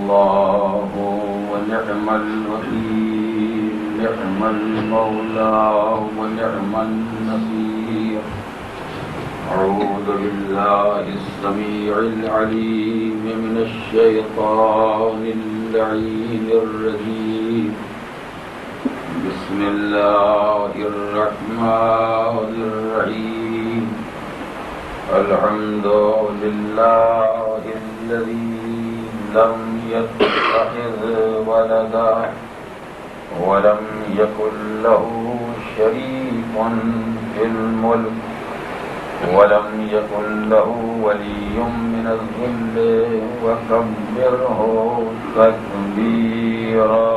الله ونعم الوكيل، نعم المولى ونعم النصير. أعوذ بالله السميع العليم من الشيطان اللعين الرجيم. بسم الله الرحمن الرحيم. الحمد لله الذي لم يتخذ ولدا ولم يكن له شريك في الملك ولم يكن له ولي من الذل وكبره تكبيرا.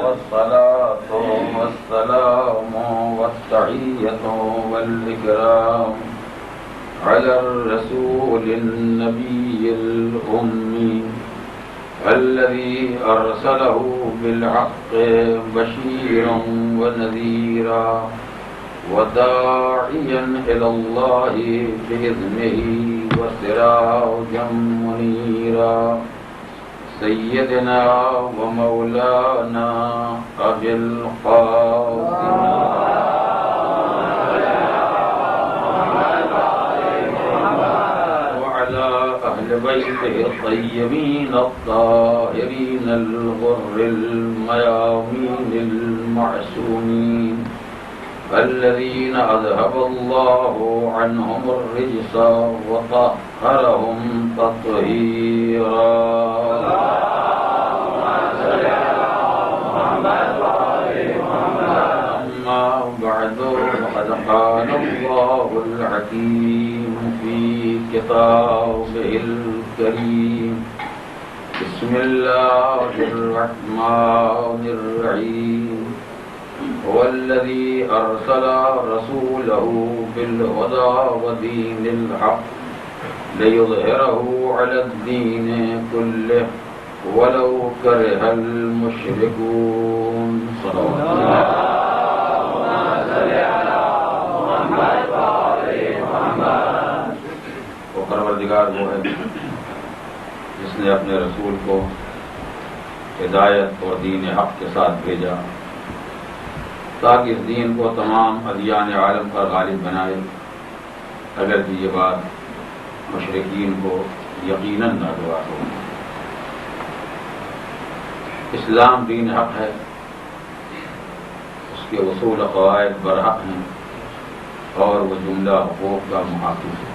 والصلاة والسلام والتحية والإكرام على الرسول النبي الأمي الذي أرسله بالحق بشيرا ونذيرا وداعيا إلى الله بإذنه وسراجا منيرا. سيدنا ومولانا أبي القاسم وعلى أهل بيته الطيبين الطاهرين الغر الميامين المعصومين الذين أذهب الله عنهم الرجس وطهرهم تطهيرا. أما بعد فقد قال الله الحكيم في كتابه الكريم. بسم الله الرحمن الرحيم. هو الذي أرسل رسوله بالهدى ودين الحق ليظهره على الدين كله ولو كره المشركون. صلوات الله. وہ پروردگار وہ ہے جس نے اپنے رسول کو ہدایت اور دین حق کے ساتھ بھیجا تاکہ اس دین کو تمام ادیان عالم پر غالب بنائے، اگرچہ یہ بات مشرکین کو یقیناً ناگوار ہو۔ اسلام دین حق ہے، اس کے اصول و قواعد برحق ہیں اور وہ جملہ حقوق کا محافظ ہے۔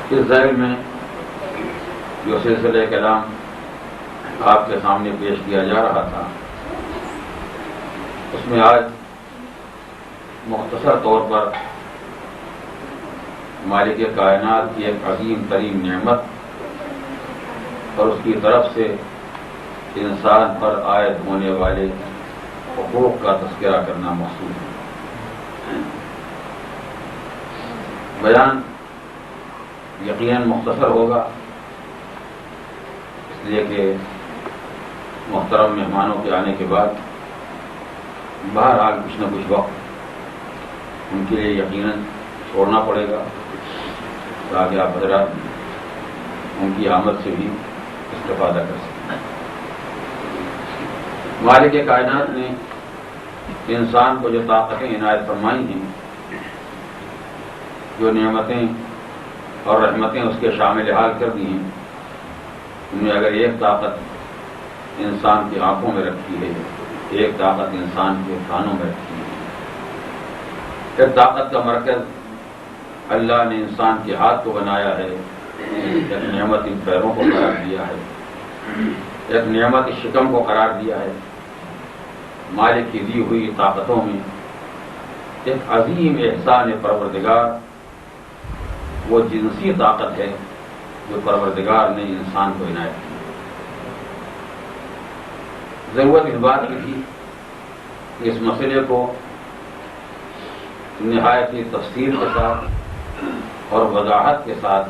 اس ذیل میں جو سلسلہ کلام آپ کے سامنے پیش کیا جا رہا تھا، اس میں آج مختصر طور پر مالک کائنات کی ایک عظیم ترین نعمت اور اس کی طرف سے انسان پر عائد ہونے والے حقوق کا تذکرہ کرنا مقصود ہے۔ بیان یقیناً مختصر ہوگا، اس لیے کہ محترم مہمانوں کے آنے کے بعد بہرحال کچھ نہ کچھ وقت ان کے لیے یقیناً چھوڑنا پڑے گا تاکہ آپ حضرات ان کی آمد سے بھی استفادہ کر سکیں۔ مالک کائنات نے انسان کو جو طاقتیں عنایت فرمائی ہیں، جو نعمتیں اور رحمتیں اس کے شامل حال کر دی ہیں، ان میں اگر ایک طاقت انسان کی آنکھوں میں رکھی ہے، ایک طاقت انسان کے کانوں میں رکھی ہے، ایک طاقت کا مرکز اللہ نے انسان کے ہاتھ کو بنایا ہے، ایک نعمت ان پیروں کو قرار دیا ہے، ایک نعمت اس شکم کو قرار دیا ہے۔ مالک کی دی ہوئی طاقتوں میں ایک عظیم احسان پروردگار وہ جنسی طاقت ہے جو پروردگار نے انسان کو عنایت کی۔ ضرورت اس بات کی تھی کہ اس مسئلے کو نہایت ہی تفصیل کے ساتھ اور وضاحت کے ساتھ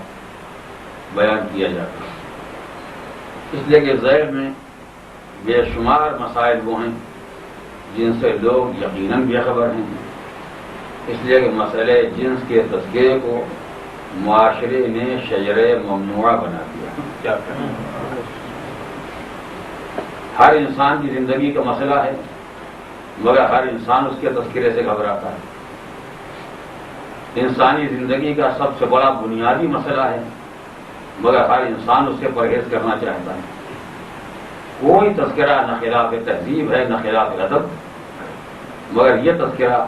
بیان کیا جاتا ہے، اس لیے کہ ذیل میں بے شمار مسائل وہ ہیں جن سے لوگ یقیناً بے خبر ہیں اس لیے کہ مسئلہ جنس کے تذکرے کو معاشرے نے شجرہ ممنوعہ بنا دیا. ہر انسان کی زندگی کا مسئلہ ہے مگر ہر انسان اس کے تذکرے سے گھبراتا ہے. انسانی زندگی کا سب سے بڑا بنیادی مسئلہ ہے مگر ہر انسان اس سے پرہیز کرنا چاہتا ہے. کوئی تذکرہ نہ خلاف تہذیب ہے نہ خلاف ادب، مگر یہ تذکرہ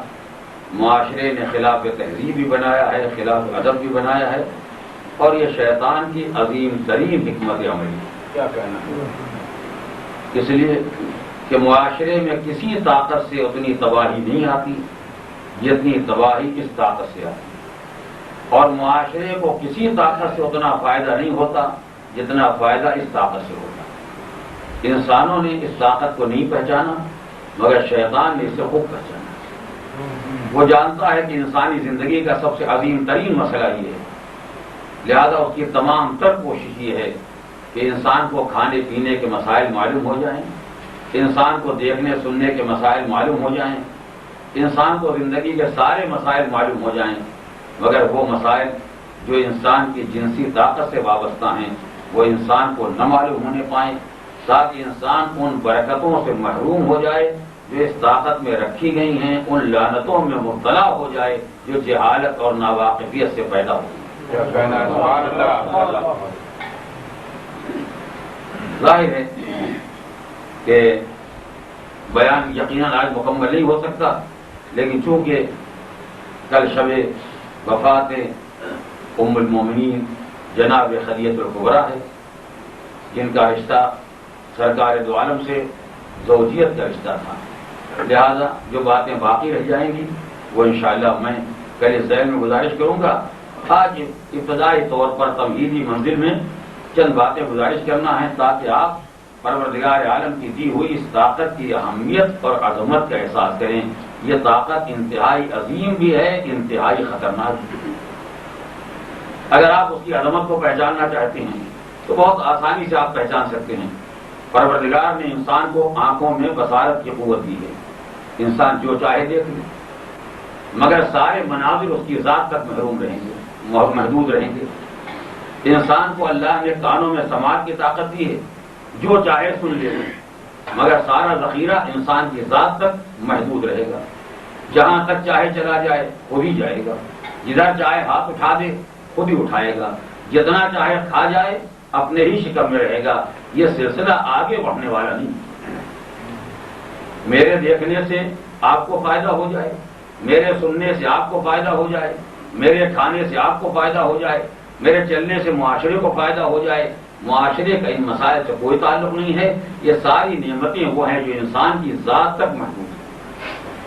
معاشرے نے خلاف تہذیب بھی بنایا ہے، خلاف ادب بھی بنایا ہے، اور یہ شیطان کی عظیم ترین حکمت عملی. کیا کہنا ہے؟ اس لیے کہ معاشرے میں کسی طاقت سے اتنی تباہی نہیں آتی جتنی تباہی اس طاقت سے آتی، اور معاشرے کو کسی طاقت سے اتنا فائدہ نہیں ہوتا جتنا فائدہ اس طاقت سے ہوتا. انسانوں نے اس طاقت کو نہیں پہچانا مگر شیطان نے اسے خوب پہچانا. وہ جانتا ہے کہ انسانی زندگی کا سب سے عظیم ترین مسئلہ یہ ہے، لہذا اس کی تمام تر کوشش یہ ہے کہ انسان کو کھانے پینے کے مسائل معلوم ہو جائیں، انسان کو دیکھنے سننے کے مسائل معلوم ہو جائیں، انسان کو زندگی کے سارے مسائل معلوم ہو جائیں، مگر وہ مسائل جو انسان کی جنسی طاقت سے وابستہ ہیں وہ انسان کو نہ معلوم ہونے پائیں، تاکہ انسان ان برکتوں سے محروم ہو جائے جو اس طاقت میں رکھی گئی ہیں، ان لعنتوں میں مبتلا ہو جائے جو جہالت اور ناواقفیت سے پیدا ہوئی. ظاہر ہے کہ بیان یقیناً آج مکمل نہیں ہو سکتا، لیکن چونکہ کل شب وفات ام المومنین جناب خدیجہ الکبریٰ ہے، جن کا رشتہ سرکار دو عالم سے زوجیت کا رشتہ تھا، لہذا جو باتیں باقی رہ جائیں گی وہ انشاءاللہ میں کل اس ذہن میں گزارش کروں گا. آج ابتدائی طور پر تمہیدی منزل میں چند باتیں گزارش کرنا ہے تاکہ آپ پروردگار عالم کی دی ہوئی اس طاقت کی اہمیت اور عظمت کا احساس کریں. یہ طاقت انتہائی عظیم بھی ہے، انتہائی خطرناک بھی ہے. اگر آپ اس کی عظمت کو پہچاننا چاہتے ہیں تو بہت آسانی سے آپ پہچان سکتے ہیں. پروردگار نے انسان کو آنکھوں میں بصارت کی قوت دی ہے، انسان جو چاہے دیکھ لے، مگر سارے مناظر اس کی ذات تک محروم رہیں گے، محدود رہیں گے. انسان کو اللہ نے کانوں میں سماعت کی طاقت دی ہے، جو چاہے سن لے، مگر سارا ذخیرہ انسان کی ذات تک محدود رہے گا. جہاں تک چاہے چلا جائے خود ہی جائے گا، جدھر چاہے ہاتھ اٹھا دے خود ہی اٹھائے گا، جتنا چاہے کھا جائے اپنے ہی شکم میں رہے گا. یہ سلسلہ آگے بڑھنے والا نہیں. میرے دیکھنے سے آپ کو فائدہ ہو جائے، میرے سننے سے آپ کو فائدہ ہو جائے، میرے کھانے سے آپ کو فائدہ ہو جائے، میرے چلنے سے معاشرے کو فائدہ ہو جائے، معاشرے کا ان مسائل سے کوئی تعلق نہیں ہے. یہ ساری نعمتیں وہ ہیں جو انسان کی ذات تک محدود ہیں.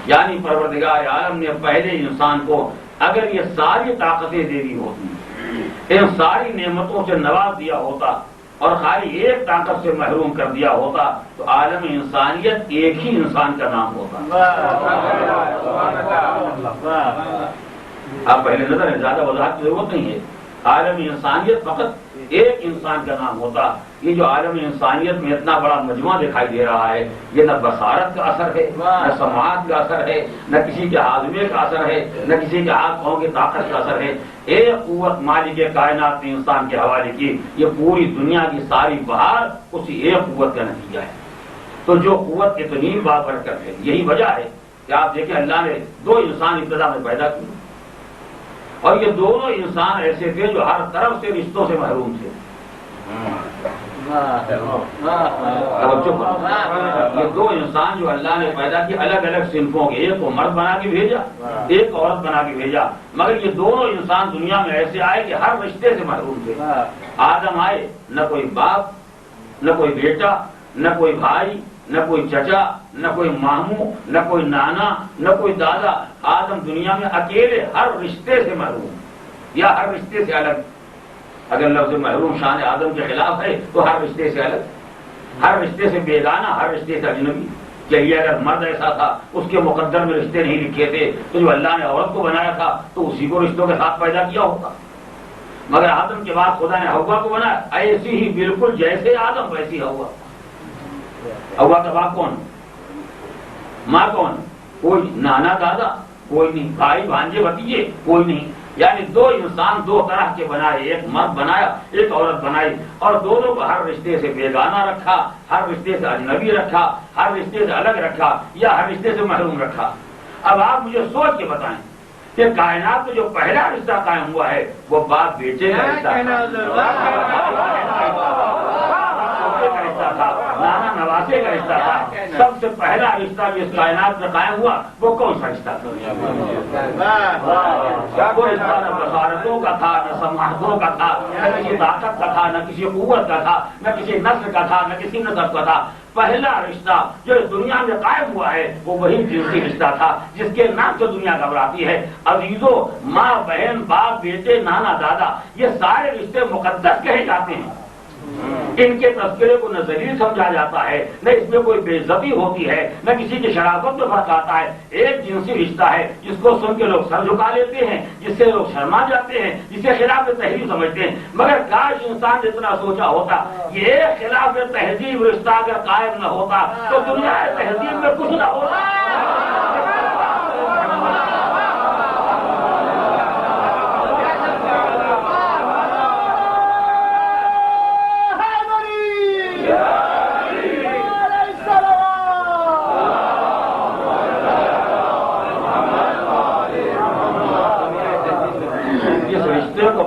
یعنی پروردگار عالم نے پہلے انسان کو اگر یہ ساری طاقتیں دے دی ہوتی، ان ساری نعمتوں سے نواز دیا ہوتا اور خالی ایک طاقت سے محروم کر دیا ہوتا تو عالم انسانیت ایک ہی انسان کا نام ہوتا. آپ پہلے نظر ہے، زیادہ وضاحت کی ضرورت نہیں ہے. عالم انسانیت فقط ایک انسان کا نام ہوتا. یہ جو عالم انسانیت میں اتنا بڑا مجموعہ دکھائی دے رہا ہے، یہ نہ بصارت کا اثر ہے، نہ سماعت کا اثر ہے، نہ کسی کے ہاضمے کا اثر ہے، نہ کسی کے ہاتھ پاؤں کی طاقت کا اثر ہے. ایک قوت مالک کائنات نے انسان کے حوالے کی. یہ پوری دنیا کی ساری بہار اسی ایک قوت کا نتیجہ ہے. تو جو قوت اتنی بابرکت ہے، یہی وجہ ہے کہ آپ دیکھیں اللہ نے دو انسان ابتدا میں پیدا کیے، اور یہ دونوں انسان ایسے تھے جو ہر طرف سے رشتوں سے محروم تھے. یہ دو انسان جو اللہ نے پیدا کیے الگ الگ صنفوں کے، ایک کو مرد بنا کے بھیجا، ایک عورت بنا کے بھیجا، مگر یہ دونوں انسان دنیا میں ایسے آئے کہ ہر رشتے سے محروم تھے. آدم آئے، نہ کوئی باپ، نہ کوئی بیٹا، نہ کوئی بھائی، نہ کوئی چچا، نہ کوئی ماموں، نہ کوئی نانا، نہ کوئی دادا. آدم دنیا میں اکیلے ہر رشتے سے محروم یا ہر رشتے سے الگ. اگر لفظ محروم شان آدم کے خلاف ہے تو ہر رشتے سے الگ، ہر رشتے سے بیگانہ، ہر رشتے سے اجنبی. چلیے اگر مرد ایسا تھا اس کے مقدر میں رشتے نہیں لکھے تھے تو جو اللہ نے عورت کو بنایا تھا تو اسی کو رشتوں کے ساتھ پیدا کیا ہوتا. مگر آدم کے بعد خدا نے حوا کو بنایا ایسی ہی بالکل جیسے آدم ویسی حوا. حوا کا باپ کون؟ ماں کون؟ کوئی نانا دادا کوئی نہیں. بھائی بھانجے بھتیجے کوئی نہیں. یعنی دو انسان دو طرح کے بنائے, ایک مرد بنایا ایک عورت بنائی, اور دونوں کو ہر رشتے سے بیگانہ رکھا, ہر رشتے سے اجنبی رکھا, ہر رشتے سے الگ رکھا, یا ہر رشتے سے محروم رکھا. اب آپ مجھے سوچ کے بتائیں کہ کائنات میں جو پہلا رشتہ قائم ہوا ہے وہ باپ بیٹے کا رشتہ تھا, نانا نواسے کا رشتہ تھا. سب سے پہلا رشتہ جو اس کائنات میں قائم ہوا وہ کون سا رشتہ تھا؟ وہ رشتہ نہ بصارتوں کا تھا, نہ سماحتوں کا تھا, نہ کسی طاقت کا تھا, نہ کسی قوت کا تھا, نہ کسی نسل کا تھا, نہ کسی نسب کا تھا. پہلا رشتہ جو اس دنیا میں قائم ہوا ہے وہ وہی جنسی رشتہ تھا جس کے نام سے دنیا گھبراتی ہے. عزیزوں, ماں بہن باپ بیٹے نانا دادا یہ سارے رشتے مقدس کہے جاتے ہیں. ان کے تذکرے کو نہ ذلیل سمجھا جاتا ہے, نہ اس میں کوئی بے عزتی ہوتی ہے, نہ کسی کی شرافت میں فرق آتا ہے. ایک جنسی رشتہ ہے جس کو سن کے لوگ سر جھکا لیتے ہیں, جس سے لوگ شرما جاتے ہیں, جسے خلاف تہذیب سمجھتے ہیں. مگر کاش انسان نے اتنا سوچا ہوتا, یہ خلاف تہذیب رشتہ اگر قائم نہ ہوتا تو دنیا تہذیب میں کچھ نہ ہوتا.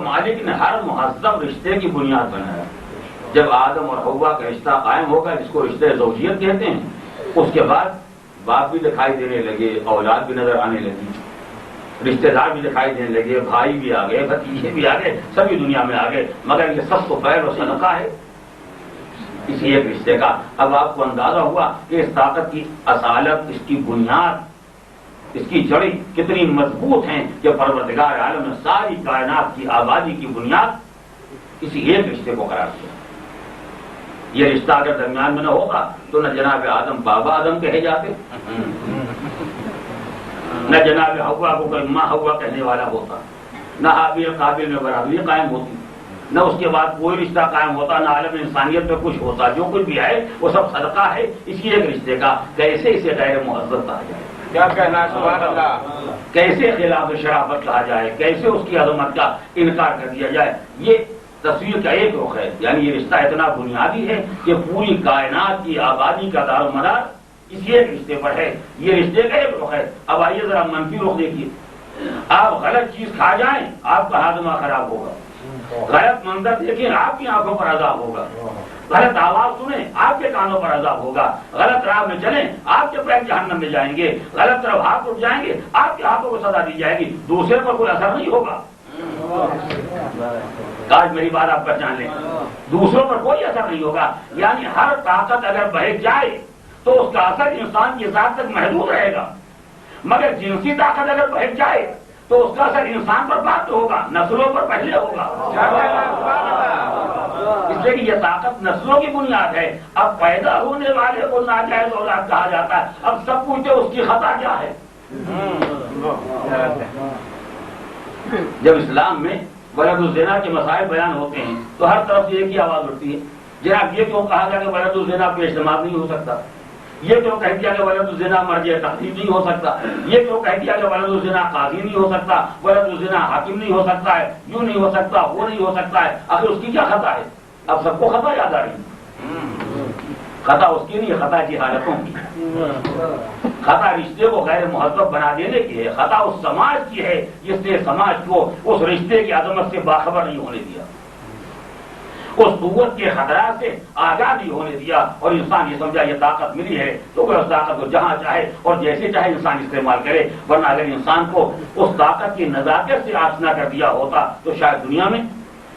مالک نے ہر مہذب رشتے کی بنیاد بنایا. جب آدم اور حوا کا رشتہ قائم ہوگا جس کو رشتے زوجیت کہتے ہیں, اس کے بعد باپ بھی دکھائی دینے لگے, اولاد بھی نظر آنے لگی, رشتے دار بھی دکھائی دینے لگے, بھائی بھی آ گئے, بھتیجے بھی آ گئے, سبھی دنیا میں آ گئے. مگر یہ سب کو فیض و صدقہ ہے اسی ایک رشتے کا. اب آپ کو اندازہ ہوا کہ اس طاقت کی اصالت, اس کی بنیاد, اس کی جڑیں کتنی مضبوط ہیں کہ پروردگار عالم نے ساری کائنات کی آبادی کی بنیاد اسی ایک رشتے کو قرار دیا. یہ رشتہ اگر درمیان میں نہ ہوتا تو نہ جناب آدم بابا آدم کہے جاتے, نہ جناب حوا کو کوئی ماں حوا کہنے والا ہوتا, نہ حابیل قابل میں برابری قائم ہوتی, نہ اس کے بعد کوئی رشتہ قائم ہوتا, نہ عالم انسانیت میں کچھ ہوتا. جو کچھ بھی ہے وہ سب صدقہ ہے اسی ایک رشتے کا. کیسے اسے غیر مہذب کہا جائے, کیا کہنا ہے سبحان اللہ, کیسے خلاف شرافت کہا جائے, کیسے اس کی عظمت کا انکار کر دیا جائے. یہ تصویر کا ایک رخ ہے. یعنی یہ رشتہ اتنا بنیادی ہے کہ پوری کائنات کی آبادی کا دار و مدار اسی ایک رشتے پر ہے. یہ رشتے کا ایک رخ ہے. اب آئیے ذرا منفی رخ دیکھیے. آپ غلط چیز کھا جائیں آپ کا ہاضمہ خراب ہوگا, غلط منظر دیکھیں آپ کی آنکھوں پر عذاب ہوگا, غلط آواز سنیں آپ کے کانوں پر عذاب ہوگا, غلط راہ میں چلیں آپ کے پیر جہنم میں جائیں گے, غلط طرف ہاتھ اٹھ جائیں گے آپ کے ہاتھوں کو سزا دی جائے گی, دوسرے پر کوئی اثر نہیں ہوگا. کاش میری بات آپ پہچان لیں, دوسروں پر کوئی اثر نہیں ہوگا. یعنی ہر طاقت اگر بہک جائے تو اس کا اثر انسان کی ذات تک محدود رہے گا, مگر جنسی طاقت اگر بہک جائے تو اس کا اثر انسان پر بعد ہوگا, نسلوں پر پہلے ہوگا. اس لیے کہ یہ طاقت نسلوں کی بنیاد ہے. اب پیدا ہونے والے کو ناجائز اولاد کہا جاتا ہے. اب سب پوچھتے اس کی خطا کیا ہے. جب اسلام میں ولد الزنا کے مسائل بیان ہوتے ہیں تو ہر طرف سے ایک ہی آواز اٹھتی ہے, جناب یہ کیوں کہا گیا کہ ولد الزنا پہ اجتماع نہیں ہو سکتا, یہ کیوں کہہ دیا کہ ولد الزنا مرجع تقلید نہیں ہو سکتا, یہ کیوں کہہ دیا کہ ولد الزنا قاضی نہیں ہو سکتا, ولد الزنا حاکم نہیں ہو سکتا ہے, یوں نہیں ہو سکتا, وہ نہیں ہو سکتا ہے. آخر اس کی کیا خطا ہے؟ اب سب کو خطا یاد آ رہی ہے. خطا اس کی نہیں, خطا کی حالتوں کی. خطا رشتے کو غیر مہذب بنا دینے کی ہے, خطا اس سماج کی ہے جس نے سماج کو اس رشتے کی عظمت سے باخبر نہیں ہونے دیا, اس قوت کے خطرات سے آگاہ نہیں ہونے دیا, اور انسان یہ سمجھا یہ طاقت ملی ہے تو وہ اس طاقت کو جہاں چاہے اور جیسے چاہے انسان استعمال کرے. ورنہ اگر انسان کو اس طاقت کی نزاکت سے آشنا کر دیا ہوتا تو شاید دنیا میں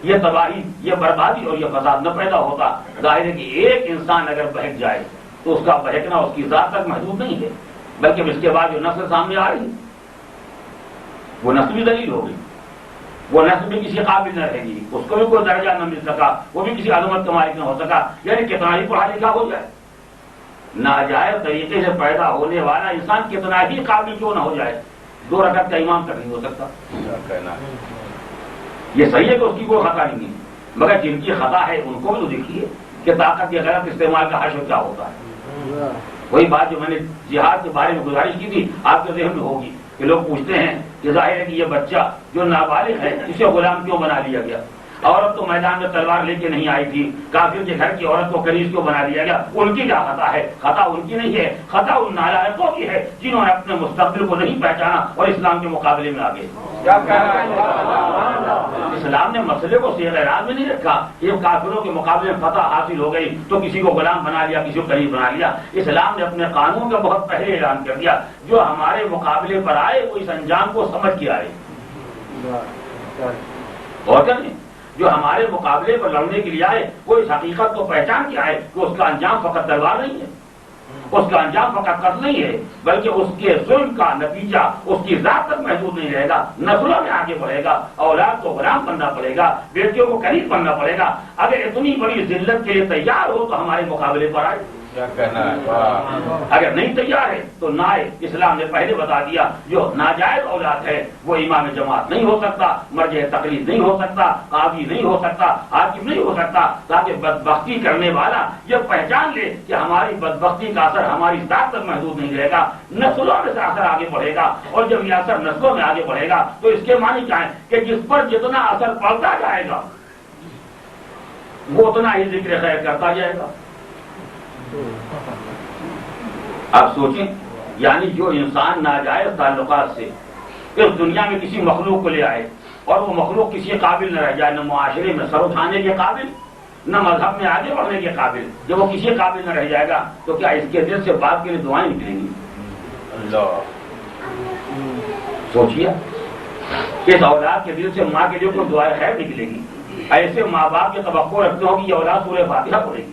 یہ تباہی, یہ بربادی اور یہ فساد نہ پیدا ہوتا. ظاہر ہے کہ ایک انسان اگر بہک جائے تو اس کا بہکنا اس کی ذات تک محدود نہیں ہے, بلکہ اس کے بعد جو نسل سامنے آ رہی وہ نسل بھی ذلیل ہو گئی, وہ نسل بھی کسی قابل نہ رہے گی, اس کو بھی کوئی درجہ نہ مل سکا, وہ بھی کسی عظمت کا مالک نہ ہو سکا. یعنی کتنا ہی پڑھا لکھا ہو جائے, ناجائز طریقے سے پیدا ہونے والا انسان کتنا ہی قابل کیوں نہ ہو جائے, 2 رکعت کا امام تک نہیں ہو سکتا. یہ صحیح ہے کہ اس کی کوئی خطا نہیں ہے, مگر جن کی خطا ہے ان کو بھی تو دیکھیے کہ طاقت کے غلط استعمال کا حشر کیا ہوتا ہے. وہی بات جو میں نے جہاد کے بارے میں گزارش کی تھی آپ کے ذہن میں ہوگی کہ لوگ پوچھتے ہیں کہ ظاہر ہے کہ یہ بچہ جو نابالغ ہے اسے غلام کیوں بنا لیا گیا؟ عورت تو میدان میں تلوار لے کے نہیں آئی تھی، کافر کے گھر کی عورت کو کنیز کیوں بنا دیا گیا؟ ان کی کیا خطا ہے؟ خطا ان کی نہیں ہے، خطا ان نالائقوں کی ہے جنہوں نے اپنے مستقبل کو نہیں پہچانا اور اسلام کے مقابلے میں آگے۔ اسلام نے مسئلے کو صیغہ اعراض میں نہیں رکھا، یہ کافروں کے مقابلے میں فتح حاصل ہو گئی تو کسی کو غلام بنا لیا، کسی کو کنیز بنا لیا۔ اسلام نے اپنے قانون کا بہت پہلے اعلان کر دیا، جو ہمارے مقابلے پر آئے وہ اس انجام کو سمجھ کے آئے، اور کیا نہیں، جو ہمارے مقابلے پر لڑنے کے لیے آئے وہ اس حقیقت کو پہچان کے آئے کہ اس کا انجام فقط تلوار نہیں ہے، اس کا انجام فقط قتل نہیں ہے، بلکہ اس کے ظلم کا نتیجہ اس کی ذات تک محدود نہیں رہے گا، نسلوں میں آگے بڑھے گا، اولاد کو غلام بننا پڑے گا، بیٹیوں کو کنیز بننا پڑے گا۔ اگر اتنی بڑی ذلت کے لیے تیار ہو تو ہمارے مقابلے پر آئے، اگر نہیں تیار ہے تو نہ آئے۔ اسلام نے پہلے بتا دیا جو ناجائز اولاد ہے وہ امام جماعت نہیں ہو سکتا، مرجع تقلید نہیں ہو سکتا، قاضی نہیں ہو سکتا، حاکم نہیں ہو سکتا، تاکہ بدبختی کرنے والا یہ پہچان لے کہ ہماری بدبختی کا اثر ہماری ذات تک محدود نہیں رہے گا، نسلوں میں سے اثر آگے بڑھے گا، اور جب یہ اثر نسلوں میں آگے بڑھے گا تو اس کے معنی کیا ہے کہ جس پر جتنا اثر پڑتا جائے گا وہ اتنا ہی ذکر خیر کرتا جائے گا۔ آپ سوچیں، یعنی جو انسان ناجائز تعلقات سے اس دنیا میں کسی مخلوق کو لے آئے اور وہ مخلوق کسی قابل نہ رہ جائے، نہ معاشرے میں سر اٹھانے کے قابل، نہ مذہب میں آگے بڑھنے کے قابل، جب وہ کسی قابل نہ رہ جائے گا تو کیا اس کے دل سے باپ کے لیے دعائیں نکلیں گی؟ اللہ سوچیے، اس اولاد کے دل سے ماں کے لیے کوئی دعائیں خیر نکلے گی؟ ایسے ماں باپ کی توقع رکھتے ہو کہ یہ اولاد سورہ فاتحہ پڑھے گی،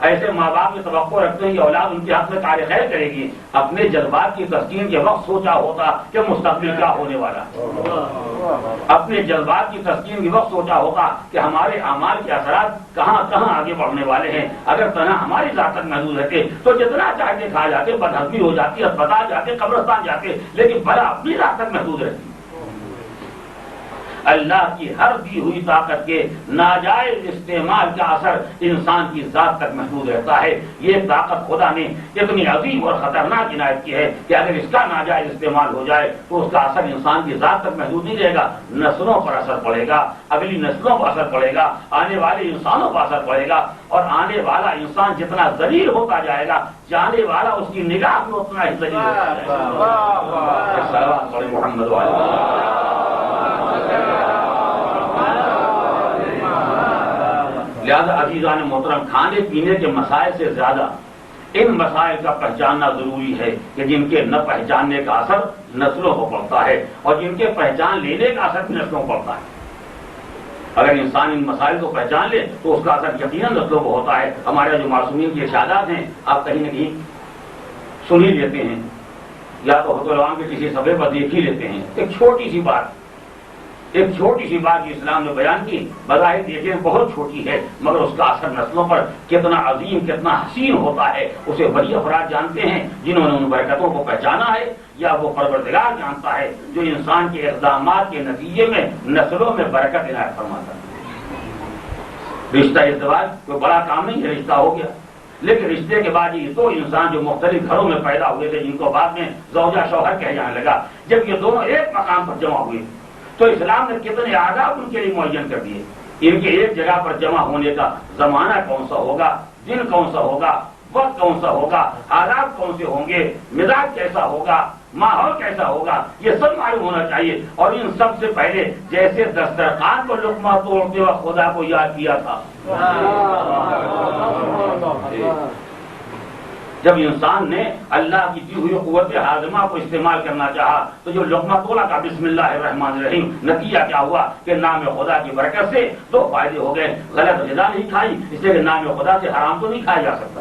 ایسے ماں باپ کی توقع رکھتے ہیں کہ اولاد ان کے حق میں کار خیر کرے گی۔ اپنے جذبات کی تسکین کے وقت سوچا ہوتا کہ مستقبل کیا ہونے والا، اپنے جذبات کی تسکین کے وقت سوچا ہوتا کہ ہمارے اعمال کے اثرات کہاں کہاں آگے بڑھنے والے ہیں۔ اگر تنہا ہماری ذات تک محدود رہتے تو جتنا چاہتے کھا جاتے، بدہضمی ہو جاتی، اسپتال جاتے، قبرستان جاتے، لیکن بھلا اپنی ذات تک محدود رہتی۔ اللہ کی ہر دی ہوئی طاقت کے ناجائز استعمال کا اثر انسان کی ذات تک محدود رہتا ہے۔ یہ طاقت خدا نے اتنی عظیم اور خطرناک عنایت کی ہے کہ اگر اس کا ناجائز استعمال ہو جائے تو اس کا اثر انسان کی ذات تک محدود نہیں رہے گا، نسلوں پر اثر پڑے گا، اگلی نسلوں پر اثر پڑے گا، آنے والے انسانوں پر اثر پڑے گا، اور آنے والا انسان جتنا ذلیل ہوتا جائے گا جانے والا اس کی نگاہ میں اتنا ہی ذلیل ہوتا جائے گا۔ صلوات پڑھیں محمد والے۔ لہذا عزیزان محترم، کھانے پینے کے مسائل سے زیادہ ان مسائل کا پہچاننا ضروری ہے کہ جن کے نہ پہچاننے کا اثر نسلوں کو پڑتا ہے اور جن کے پہچان لینے کا اثر بھی نسلوں کو پڑتا ہے۔ اگر انسان ان مسائل کو پہچان لے تو اس کا اثر یقیناً نسلوں کو ہوتا ہے۔ ہمارے جو معصومین کی ارشادات ہیں آپ کہیں نہ کہیں سن ہی لیتے ہیں، یا تو حضرت العوام کے کسی صفحے پر دیکھ ہی لیتے ہیں۔ ایک چھوٹی سی بات جو اسلام نے بیان کی، بظاہر دیکھیں بہت چھوٹی ہے، مگر اس کا اثر نسلوں پر کتنا عظیم، کتنا حسین ہوتا ہے، اسے وہی افراد جانتے ہیں جنہوں نے ان برکتوں کو پہچانا ہے، یا وہ پروردگار جانتا ہے جو انسان کے اقدامات کے نتیجے میں نسلوں میں برکت عنایت فرماتا ہے۔ رشتہ ازدواج کوئی بڑا کام نہیں ہے، رشتہ ہو گیا، لیکن رشتے کے بعد یہ دو انسان جو مختلف گھروں میں پیدا ہوئے تھے، جن کو بعد میں زوجہ شوہر کہہ جانے لگا، جب یہ دونوں ایک مقام پر جمع ہوئے تو اسلام نے کتنے آداب ان کے لیے معین کر دیے۔ ان کے ایک جگہ پر جمع ہونے کا زمانہ کون سا ہوگا، دن کون سا ہوگا، وقت کون سا ہوگا، حالات کون سے ہوں گے، مزاج کیسا ہوگا، ماحول کیسا ہوگا، یہ سب معلوم ہونا چاہیے۔ اور ان سب سے پہلے جیسے دسترخوان کو لقمہ توڑتے وقت خدا کو یاد کیا تھا، جب انسان نے اللہ کی دی ہوئی قوت ہاضمہ کو استعمال کرنا چاہا تو جو لقمہ تولا کا بسم اللہ الرحمن الرحیم، نتیجہ کیا ہوا کہ نام خدا کی برکت سے دو فائدے ہو گئے۔ غلط غذا نہیں کھائی، اس لیے کہ نام خدا سے حرام تو نہیں کھایا جا سکتا،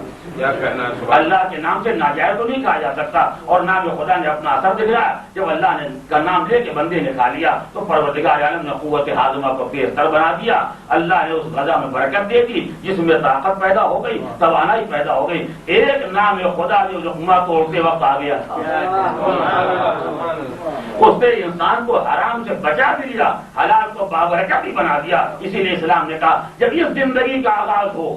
اللہ کے نام سے ناجائز تو نہیں کھایا جا سکتا، اور نام خدا نے اپنا اثر دکھایا۔ جب اللہ نے کا نام لے کے بندے نے کھا لیا تو پروردگار عالم نے قوت ہاضمہ کو تیز تر بنا دیا، اللہ نے اس غذا میں برکت دے دی جس میں طاقت پیدا ہو گئی، توانائی پیدا ہو گئی۔ ایک نام خدا جو لقمہ توڑتے وقت آ گیا تھا، اس نے انسان کو حرام سے بچا بھی دیا، حلال کو بابرکت بھی بنا دیا۔ اسی لیے اسلام نے کہا جب اس زندگی کا آغاز ہو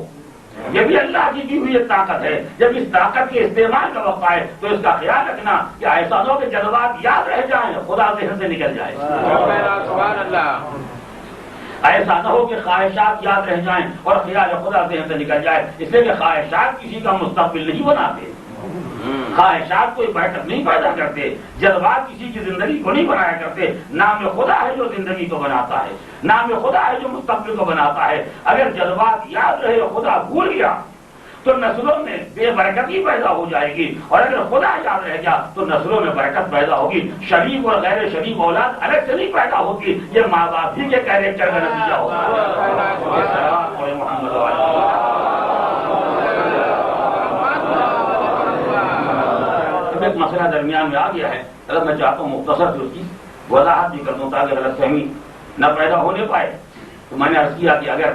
یہ بھی اللہ کی دی ہوئی ایک طاقت ہے. جب اس طاقت کے استعمال کا وقت آئے تو اس کا خیال رکھنا کہ ایسا نہ ہو کہ جذبات یاد رہ جائیں خدا ذہن سے نکل جائے. سبحان اللہ. ایسا نہ ہو کہ خواہشات یاد رہ جائیں اور خیال خدا ذہن سے نکل جائے. اس لیے کہ خواہشات کسی کا مستقبل نہیں بناتے, خواہشات کوئی برکت نہیں پیدا کرتے, جذبات کسی کی زندگی کو نہیں بنایا کرتے. نام خدا ہے جو زندگی کو بناتا ہے, نام خدا ہے جو مستقبل کو بناتا ہے. اگر جذبات یاد رہے اور خدا بھول گیا تو نسلوں میں بے برکتی پیدا ہو جائے گی, اور اگر خدا یاد رہ گیا تو نسلوں میں برکت پیدا ہوگی. شریف اور غیر شریف اولاد الگ سے نہیں پیدا ہوتی, یہ ماں باپ ہی کے کیریکٹر کا نتیجہ ہوگا. ایک مسئلہ درمیان میں آ گیا ہے, اگر میں چاہتا ہوں مختصر سے اس کی وضاحت بھی کر دوں تاکہ غلط فہمی نہ پیدا ہونے پائے. تو میں نے عرض کیا کہ اگر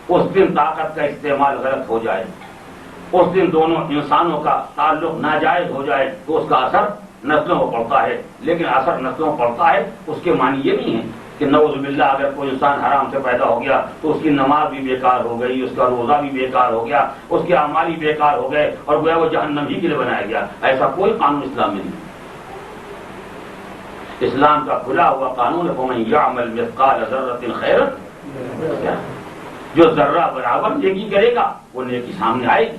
اس دن طاقت کا استعمال غلط ہو جائے, اس دن دونوں انسانوں کا تعلق ناجائز ہو جائے تو اس کا اثر نسلوں کو پڑتا ہے. لیکن اثر نسلوں کو پڑتا ہے اس کے معنی یہ نہیں ہے کہ نعوذ باللہ اگر کوئی انسان حرام سے پیدا ہو گیا تو اس کی نماز بھی بیکار ہو گئی, اس کا روزہ بھی بیکار ہو گیا, اس کے اعمال بھی بیکار ہو گئے اور گویا وہ جہنم ہی کے لیے بنایا گیا. ایسا کوئی قانون اسلام میں نہیں. اسلام کا کھلا ہوا قانون ہے فَمَن يَعْمَلْ مِثْقَالَ ذَرَّةٍ خَيْرًا, جو ذرہ برابر نیکی کرے گا وہ نیکی سامنے آئے گی,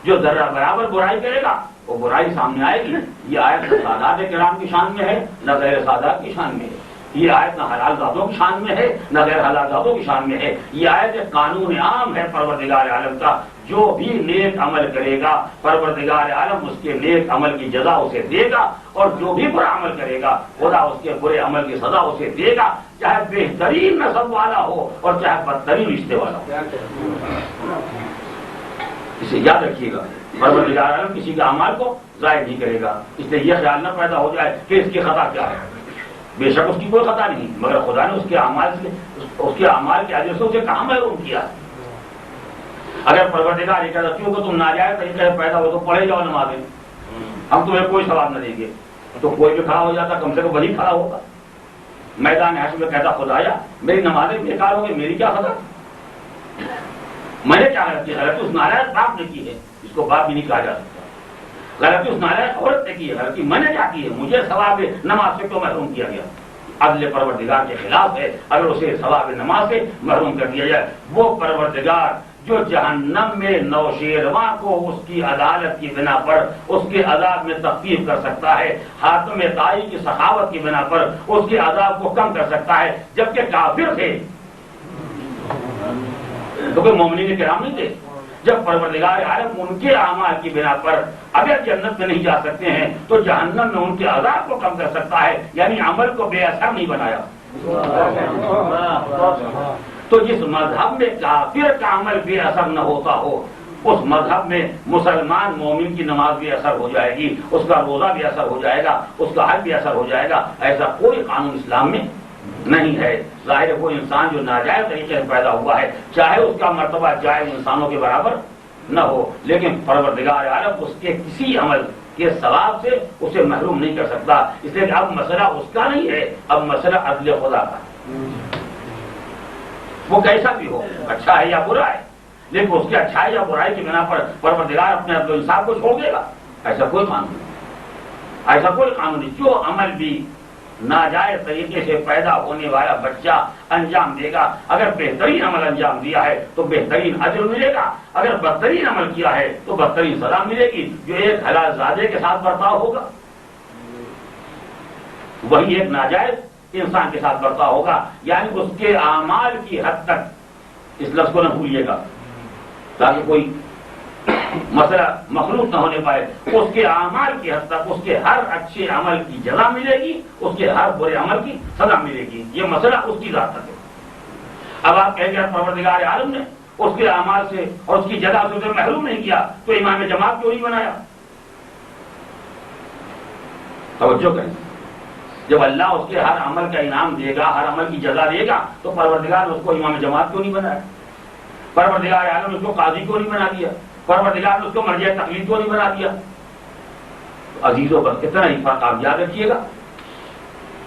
جو ذرہ برابر برائی کرے گا وہ برائی سامنے آئے گی. یہ آیت نہ سادات کرام کی شان میں ہے نہ غیر سادات کی شان میں ہے. یہ آیت نہ حلال ذاتوں کی شان میں ہے نہ غیر حلال ذاتوں کی شان میں ہے. یہ آیت ایک قانون عام ہے پروردگار عالم کا. جو بھی نیک عمل کرے گا پروردگار عالم اس کے نیک عمل کی جزا اسے دے گا, اور جو بھی برا عمل کرے گا خدا اس کے برے عمل کی سزا اسے دے گا, چاہے بہترین نسب والا ہو اور چاہے بدترین رشتے والا ہو. اسے یاد رکھیے گا, پروردگار عالم کسی کے اعمال کو ضائع نہیں کرے گا. اس لیے یہ خیال نہ پیدا ہو جائے کہ اس کی خطا کیا ہے. بے شک اس کی کوئی خطا نہیں, مگر خدا نے اس کے اعمال کے اجر سے اسے کہاں محروم کیا. اگر پروردگار یہ کہتا کیونکہ تم ناجائز طریقے سے پیدا ہو تو پڑھے جاؤ نمازیں, ہم تمہیں کوئی ثواب نہ دیں گے, تو کوئی بھی کھڑا ہو جاتا, کم سے کم وہی کھڑا ہوگا. میدان حشر میں کہتا خدایا میری نمازیں بیکار ہو گئی, میری کیا خطا, میں نے کیا غلطی, غلطی اس ناجائز باپ نے کی ہے, اس کو باپ بھی نہیں کہا جا سکتا. غلطی اس ناجائز عورت نے کی ہے, غلطی میں نے کیا کی ہے, مجھے ثواب نماز سے کیوں محروم کیا گیا. عدل پروردگار کے خلاف ہے اگر اسے ثواب نماز سے محروم کر دیا جائے. وہ پروردگار جو جہنم میں نوشیرواں کو اس کی عدالت کی بنا پر اس کے عذاب میں تخفیف کر سکتا ہے, حاتم طائی کی سخاوت کی بنا پر اس کے عذاب کو کم کر سکتا ہے, جبکہ کافر تھے تو کوئی مومنین کرام نہیں تھے. جب پروردگار عالم ان کے اعمال کی بنا پر اگر جنت میں نہیں جا سکتے ہیں تو جہنم میں ان کے عذاب کو کم کر سکتا ہے, یعنی عمل کو بے اثر نہیں بنایا. تو جس مذہب میں کافر کا عمل بے اثر نہ ہوتا ہو اس مذہب میں مسلمان مومن کی نماز بھی اثر ہو جائے گی, اس کا روزہ بھی اثر ہو جائے گا, اس کا حج بھی اثر ہو جائے گا. ایسا کوئی قانون اسلام میں نہیں ہے. ظاہر وہ انسان جو ناجائز طریقے سے پیدا ہوا ہے چاہے اس کا مرتبہ جائز انسانوں کے برابر نہ ہو, لیکن پروردگار عالم اس کے کسی عمل کے ثواب سے اسے محروم نہیں کر سکتا. اس لیے اب مسئلہ اس کا نہیں ہے, اب مسئلہ عدل خدا کا. وہ کیسا بھی ہو, اچھا ہے یا برا ہے, لیکن اس کی اچھائی یا برائی کی بنا پر پروردگار اپنے عدل و انصاف کو چھوڑ دے گا. ایسا کوئی قانون نہیں, ایسا کوئی قانون نہیں. جو عمل بھی ناجائز طریقے سے پیدا ہونے والا بچہ انجام دے گا, اگر بہترین عمل انجام دیا ہے تو بہترین اجر ملے گا, اگر بدترین عمل کیا ہے تو بدترین سزا ملے گی. جو ایک حلال زادے کے ساتھ برتاؤ ہوگا وہی ایک ناجائز انسان کے ساتھ برتاؤ ہوگا. یعنی اس کے اعمال کی حد تک, اس لفظ کو نہ بھولیے گا تاکہ کوئی مسئلہ مخلوط نہ ہونے پائے. اس کے اعمال کی حد تک اس کے ہر اچھے عمل کی جزا ملے گی, اس کے ہر برے عمل کی سزا ملے گی. یہ مسئلہ اس کی ذات تک ہے. اب آپ کہیں گے پروردگار عالم نے اس کے اعمال سے اور اس کی جزا سے اسے محروم نہیں کیا تو امام جماعت کیوں نہیں بنایا. توجہ کریں, جب اللہ اس کے ہر عمل کا انعام دے گا, ہر عمل کی جزا دے گا, تو پروردگار نے اس کو امام جماعت کیوں نہیں بنایا. پروردگار عالم نے اس کو قاضی کیوں نہیں بنا دیا. پروردگار نے اس کو مرجع تقلید کیوں نہیں بنا دیا. عزیزوں پر کتنا ہی فرق آپ یاد رکھیے گا.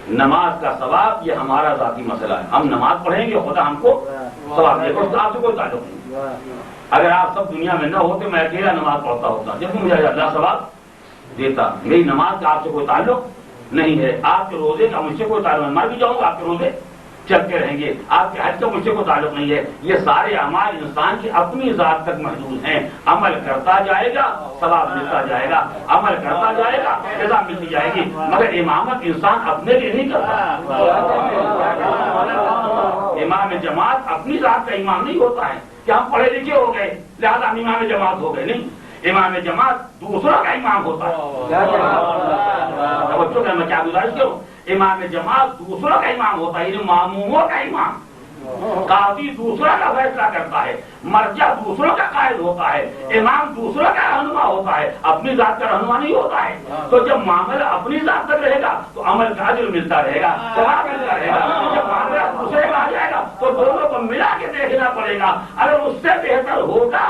نماز کا ثواب یہ ہمارا ذاتی مسئلہ ہے. ہم نماز پڑھیں گے خدا ہم کو ثواب دے گا, اس کا آپ سے کوئی تعلق نہیں. اگر آپ سب دنیا میں نہ ہوتے میں اکیلا نماز پڑھتا ہوتا جب مجھے اللہ ثواب دیتا. میری نماز کا آپ سے کوئی تعلق نہیں ہے. آپ کے روزے کا مجھ سے کوئی تعلق نہیں. مر بھی جاؤں گا آپ کے روزے چلتے رہیں گے. آپ کے حج کا مجھ سے کوئی تعلق نہیں ہے. یہ سارے اعمال انسان کی اپنی ذات تک محدود ہیں. عمل کرتا جائے گا ثواب ملتا جائے گا, عمل کرتا جائے گا سزا ملتی جائے گی. مگر امامت انسان اپنے لیے نہیں کرتا. امام جماعت اپنی ذات کا امام نہیں ہوتا ہے کہ ہم پڑھے لکھے ہو گئے لہذا ہم امام جماعت ہو گئے. نہیں, امام جماعت دوسروں کا امام ہوتا ہے. بچوں کا میں کیا گزارش کروں, امام جماعت دوسروں کا امام ہوتا ہے, یعنی ماموموں کا امام. قاضی دوسروں کا فیصلہ کرتا ہے, مرجع دوسروں کا قائد ہوتا ہے, امام دوسروں کا رہنما ہوتا ہے, اپنی ذات کا رہنما نہیں ہوتا ہے. تو جب معاملہ اپنی ذات تک رہے گا تو عمل کا اجر ملتا رہے گا, ثواب ملتا رہے گا. جب معاملہ دوسرے کا آ جائے گا تو دونوں کو ملا کے دیکھنا پڑے گا. اگر اس سے بہتر ہوگا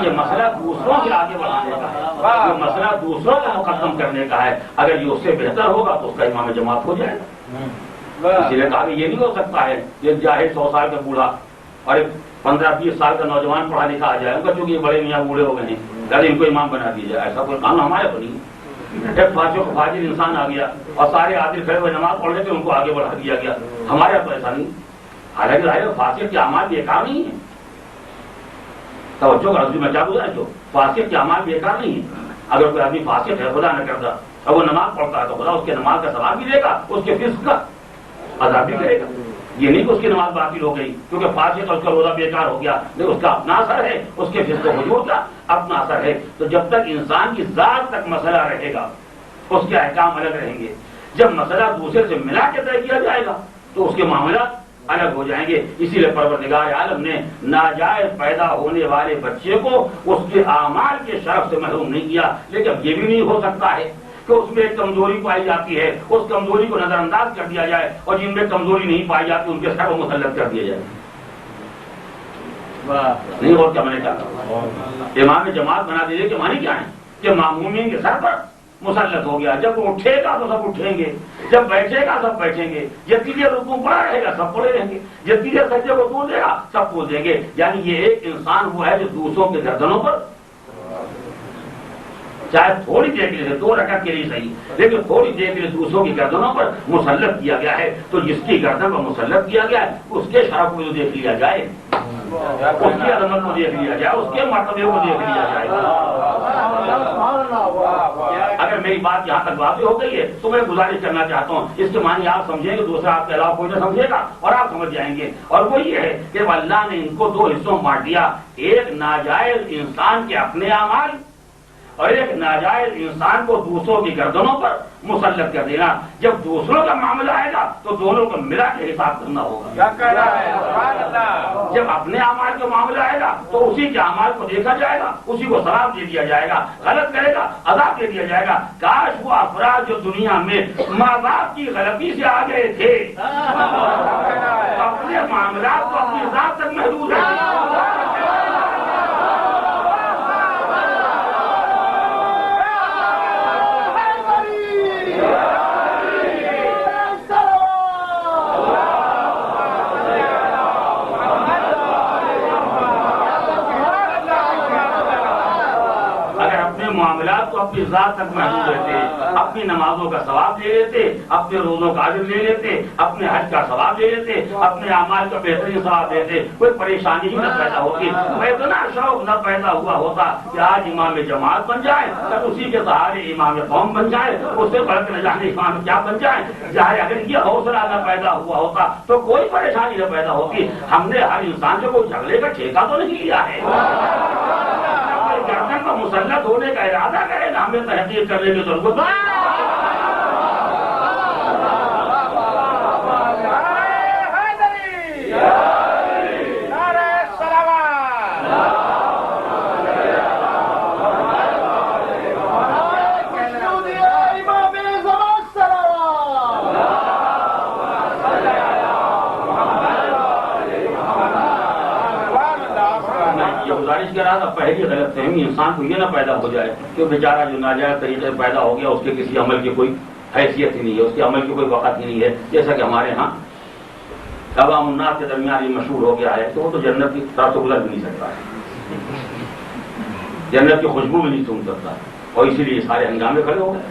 یہ مسئلہ دوسروں کے آگے بڑھانے کا ہے, یہ مسئلہ دوسروں کو مقدم کرنے کا ہے. اگر یہ اس سے بہتر ہوگا تو اس کا امام جماعت ہو جائے گا. اسی لیے کہا کہ یہ نہیں ہو سکتا ہے یہ جاہل 100 سال کا بوڑھا اور ایک 15-20 سال کا نوجوان پڑھا لکھا آ جائے. ان کا چونکہ یہ بڑے میاں بوڑھے ہو گئے ہیں کہ ان کو امام بنا دیا جائے, ایسا کوئی کام ہمارے کو نہیں. ایک فاجر انسان آ گیا اور سارے عادل کھڑے ہوئے نماز پڑھ لیتے ان کو آگے بڑھا دیا گیا. ہمارے یہاں تو ایسا نہیں. حالانکہ ظاہر فاسق کے اعمال بیکار نہیں ہے. توجہ کا میں کیا گزارش ہو, فاسق کے اعمال بیکار نہیں ہے. اگر کوئی آدمی فاسق ہے خدا نہ کرتا اور وہ نماز پڑھتا ہے تو خدا اس کے نماز کا ثواب بھی دے گا, اس کے فسق کا عذاب بھی کرے گا. یہ نہیں کہ اس کی نماز باطل ہو گئی کیونکہ فاسق اور اس کا روزہ بیکار ہو گیا, نہیں, اس کا اپنا اثر ہے, اس کے فسق و فجور کا اپنا اثر ہے. تو جب تک انسان کی ذات تک مسئلہ رہے گا اس کے احکام الگ رہیں گے. جب مسئلہ دوسرے سے ملا کے طے کیا جائے گا تو اس کے معاملات الگ ہو جائیں گے. اسی لیے پروردگار عالم نے ناجائز پیدا ہونے والے بچے کو اس کے اعمال کے شرف سے محروم نہیں کیا. لیکن یہ بھی نہیں ہو سکتا ہے کہ اس میں ایک کمزوری پائی جاتی ہے, اس کمزوری کو نظر انداز کر دیا جائے, اور جن میں کمزوری نہیں پائی جاتی ان کے سر کو مسلط کر دیا جائے. نہیں, اور کیا میں نے کہا امام جماعت بنا دیجیے کہ معنی کیا ہے کہ معمومین کے سر پر مسلط ہو گیا. جب وہ اٹھے گا تو سب اٹھیں گے, جب بیٹھے گا سب بیٹھیں گے, جتنی دیر رکوع پڑا رہے گا سب پڑے رہیں گے, جتنی دیر سجدے کو توڑ دے گا سب توڑ دیں گے. یعنی یہ ایک انسان وہ ہے جو دوسروں کے گردنوں پر چاہے تھوڑی دیر کے لیے 2 رکعت کے لیے صحیح لیکن تھوڑی دیر کے لیے دوسروں کی گردنوں پر مسلط کیا گیا ہے. تو جس کی گردن پر مسلط کیا گیا ہے اس کے شرف کو دیکھ لیا جائے, اس کی عظمت کو دیکھ لیا جائے, اس کے مرتبے کو دیکھ لیا جائے. اگر میری بات یہاں تک واضح ہو گئی ہے تو میں گزارش کرنا چاہتا ہوں اس کے معنی آپ سمجھیں گے, دوسرا آپ کے علاوہ کوئی نہ سمجھے گا اور آپ سمجھ جائیں گے. اور وہ یہ ہے کہ اللہ نے ان کو 2 حصوں میں بانٹ دیا, ایک ناجائز انسان کے اپنے اعمال اور ایک ناجائز انسان کو دوسروں کی گردنوں پر مسلط کر دینا. جب دوسروں کا معاملہ آئے گا تو دونوں کو ملا کے حساب کرنا ہوگا. جب اپنے اعمال کا معاملہ آئے گا تو اسی کے اعمال کو دیکھا جائے گا, اسی کو ثواب دے دیا جائے گا, غلط کرے گا عذاب دے دیا جائے گا. کاش وہ افراد جو دنیا میں ماں باپ کی غلطی سے آ گئے تھے اپنے معاملات کو اپنی ذات تک محدود ہے. معاملات کو اپنی ذات تک محدود رہتے, اپنی نمازوں کا ثواب لے لیتے, اپنے روزوں کا اجر لے لیتے, اپنے حج کا ثواب لے لیتے, اپنے اعمال کا بہترین ثواب لیتے, کوئی پریشانی ہی نہ پیدا ہوتی. اتنا شوق نہ پیدا ہوا ہوتا کہ آج امام جماعت بن جائے, تب اسی کے سہارے امام قوم بن جائے, اس سے بڑھ کے نہ جانے امام کیا بن جائے. چاہے اگر یہ حوصلہ نہ پیدا ہوا ہوتا تو کوئی پریشانی نہ پیدا ہوتی. ہم نے ہر انسان سے کوئی جھگڑے کا ٹھیکہ تو نہیں لیا ہے. گردن پر مسلط ہونے کا ارادہ کرے نا, ہمیں تحقیق کرنے کی ضرورت نہیں. گزارش کر رہا تھا پہلی غلط فہمی انسان کو یہ نہ پیدا ہو جائے کہ بیچارہ جو ناجائز طریقے سے پیدا ہو گیا اس کے کسی عمل کی کوئی حیثیت ہی نہیں ہے، اس کے عمل کی کوئی وقت ہی نہیں ہے، جیسا کہ ہمارے ہاں عوام الناس کے درمیان یہ مشہور ہو گیا ہے کہ وہ تو جنت کی طرف سے گزر بھی نہیں سکتا ہے، جنت کی خوشبو بھی نہیں سن سکتا، اور اسی لیے سارے ہنگامے کھڑے ہو گئے۔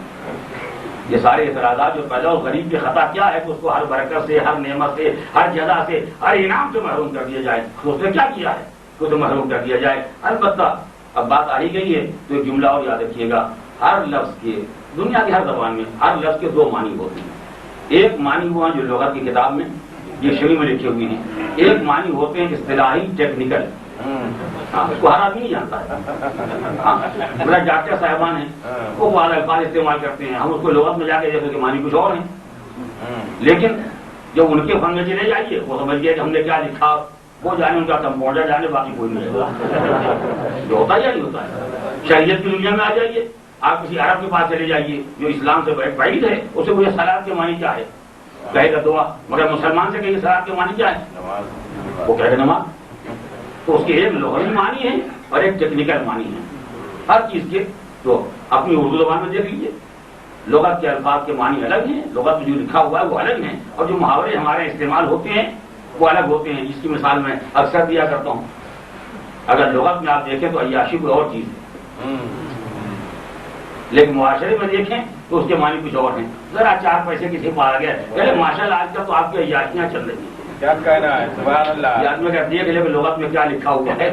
یہ سارے اعتراضات جو پیدا ہو، غریب کی خطا کیا ہے کہ اس کو ہر برکت سے، ہر نعمت سے، ہر جزا سے، ہر انعام سے محروم کر دیا جائے؟ اس نے کیا کیا ہے کہ اسے محروم کر دیا جائے؟ البتہ اب بات آ ہی گئی ہے تو ایک جملہ اور یاد رکھیے گا، ہر لفظ کے دنیا کی ہر زبان میں ہر لفظ کے دو معنی ہوتے ہیں۔ ایک معنی ہوا جو لغت کی کتاب میں یہ شروع میں لکھے ہوئے ہیں، ایک معنی ہوتے ہیں اصطلاحی ٹیکنیکل، اس کو ہر آدمی نہیں جانتا ہے۔ میرا ڈاکٹر صاحبان ہیں وہ بعض الفاظ استعمال کرتے ہیں، ہم اس کو لغت میں جا کے دیکھتے کہ معنی کچھ اور ہیں، لیکن جب ان کے فن میں چلے جائیے وہ سمجھ گئے کہ ہم نے کیا لکھا، وہ جانے ان کا کمپاؤنڈر جانے، باقی کوئی نہیں جو ہوتا ہے یا نہیں ہوتا ہے۔ شریعت کی دنیا میں آ جائیے، آپ کسی عرب کے پاس چلے جائیے جو اسلام سے بعید ہے، اسے مجھے صلاۃ کے معنی کیا ہے کہے گا دعا، مگر مسلمان سے کہیں صلاۃ کے معنی کیا ہے وہ کہے گا نماز۔ تو اس کے ایک لغوی معنی ہے اور ایک ٹیکنیکل معنی ہے ہر چیز کے۔ تو اپنی اردو زبان میں دیکھ لیجیے، لغت کے الفاظ کے معنی الگ ہیں، لغت میں جو لکھا ہوا ہے وہ الگ ہیں، اور جو محاورے ہمارے استعمال ہوتے ہیں وہ الگ ہوتے ہیں، جس کی مثال میں اکثر دیا کرتا ہوں۔ اگر لغت میں آپ دیکھیں تو عیاشی کوئی اور چیز ہے، لیکن معاشرے میں دیکھیں تو اس کے معنی کچھ اور ہیں۔ ذرا چار پیسے کسی پا آ گئے، پہلے ماشاء اللہ آج کل تو آپ کی عیاشیاں چل رہی ہیں، کیا کہنا ہے سبحان اللہ، آدمی اگر دیکھ لے کہ لغت میں کیا لکھا ہوا ہے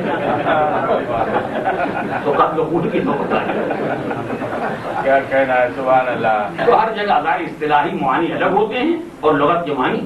تو قتل خون کی تو ہوتا ہے۔ کیا کہنا ہے سبحان اللہ۔ تو ہر جگہ ظاہر اصطلاحی معانی الگ ہوتے ہیں اور لغت کے معنی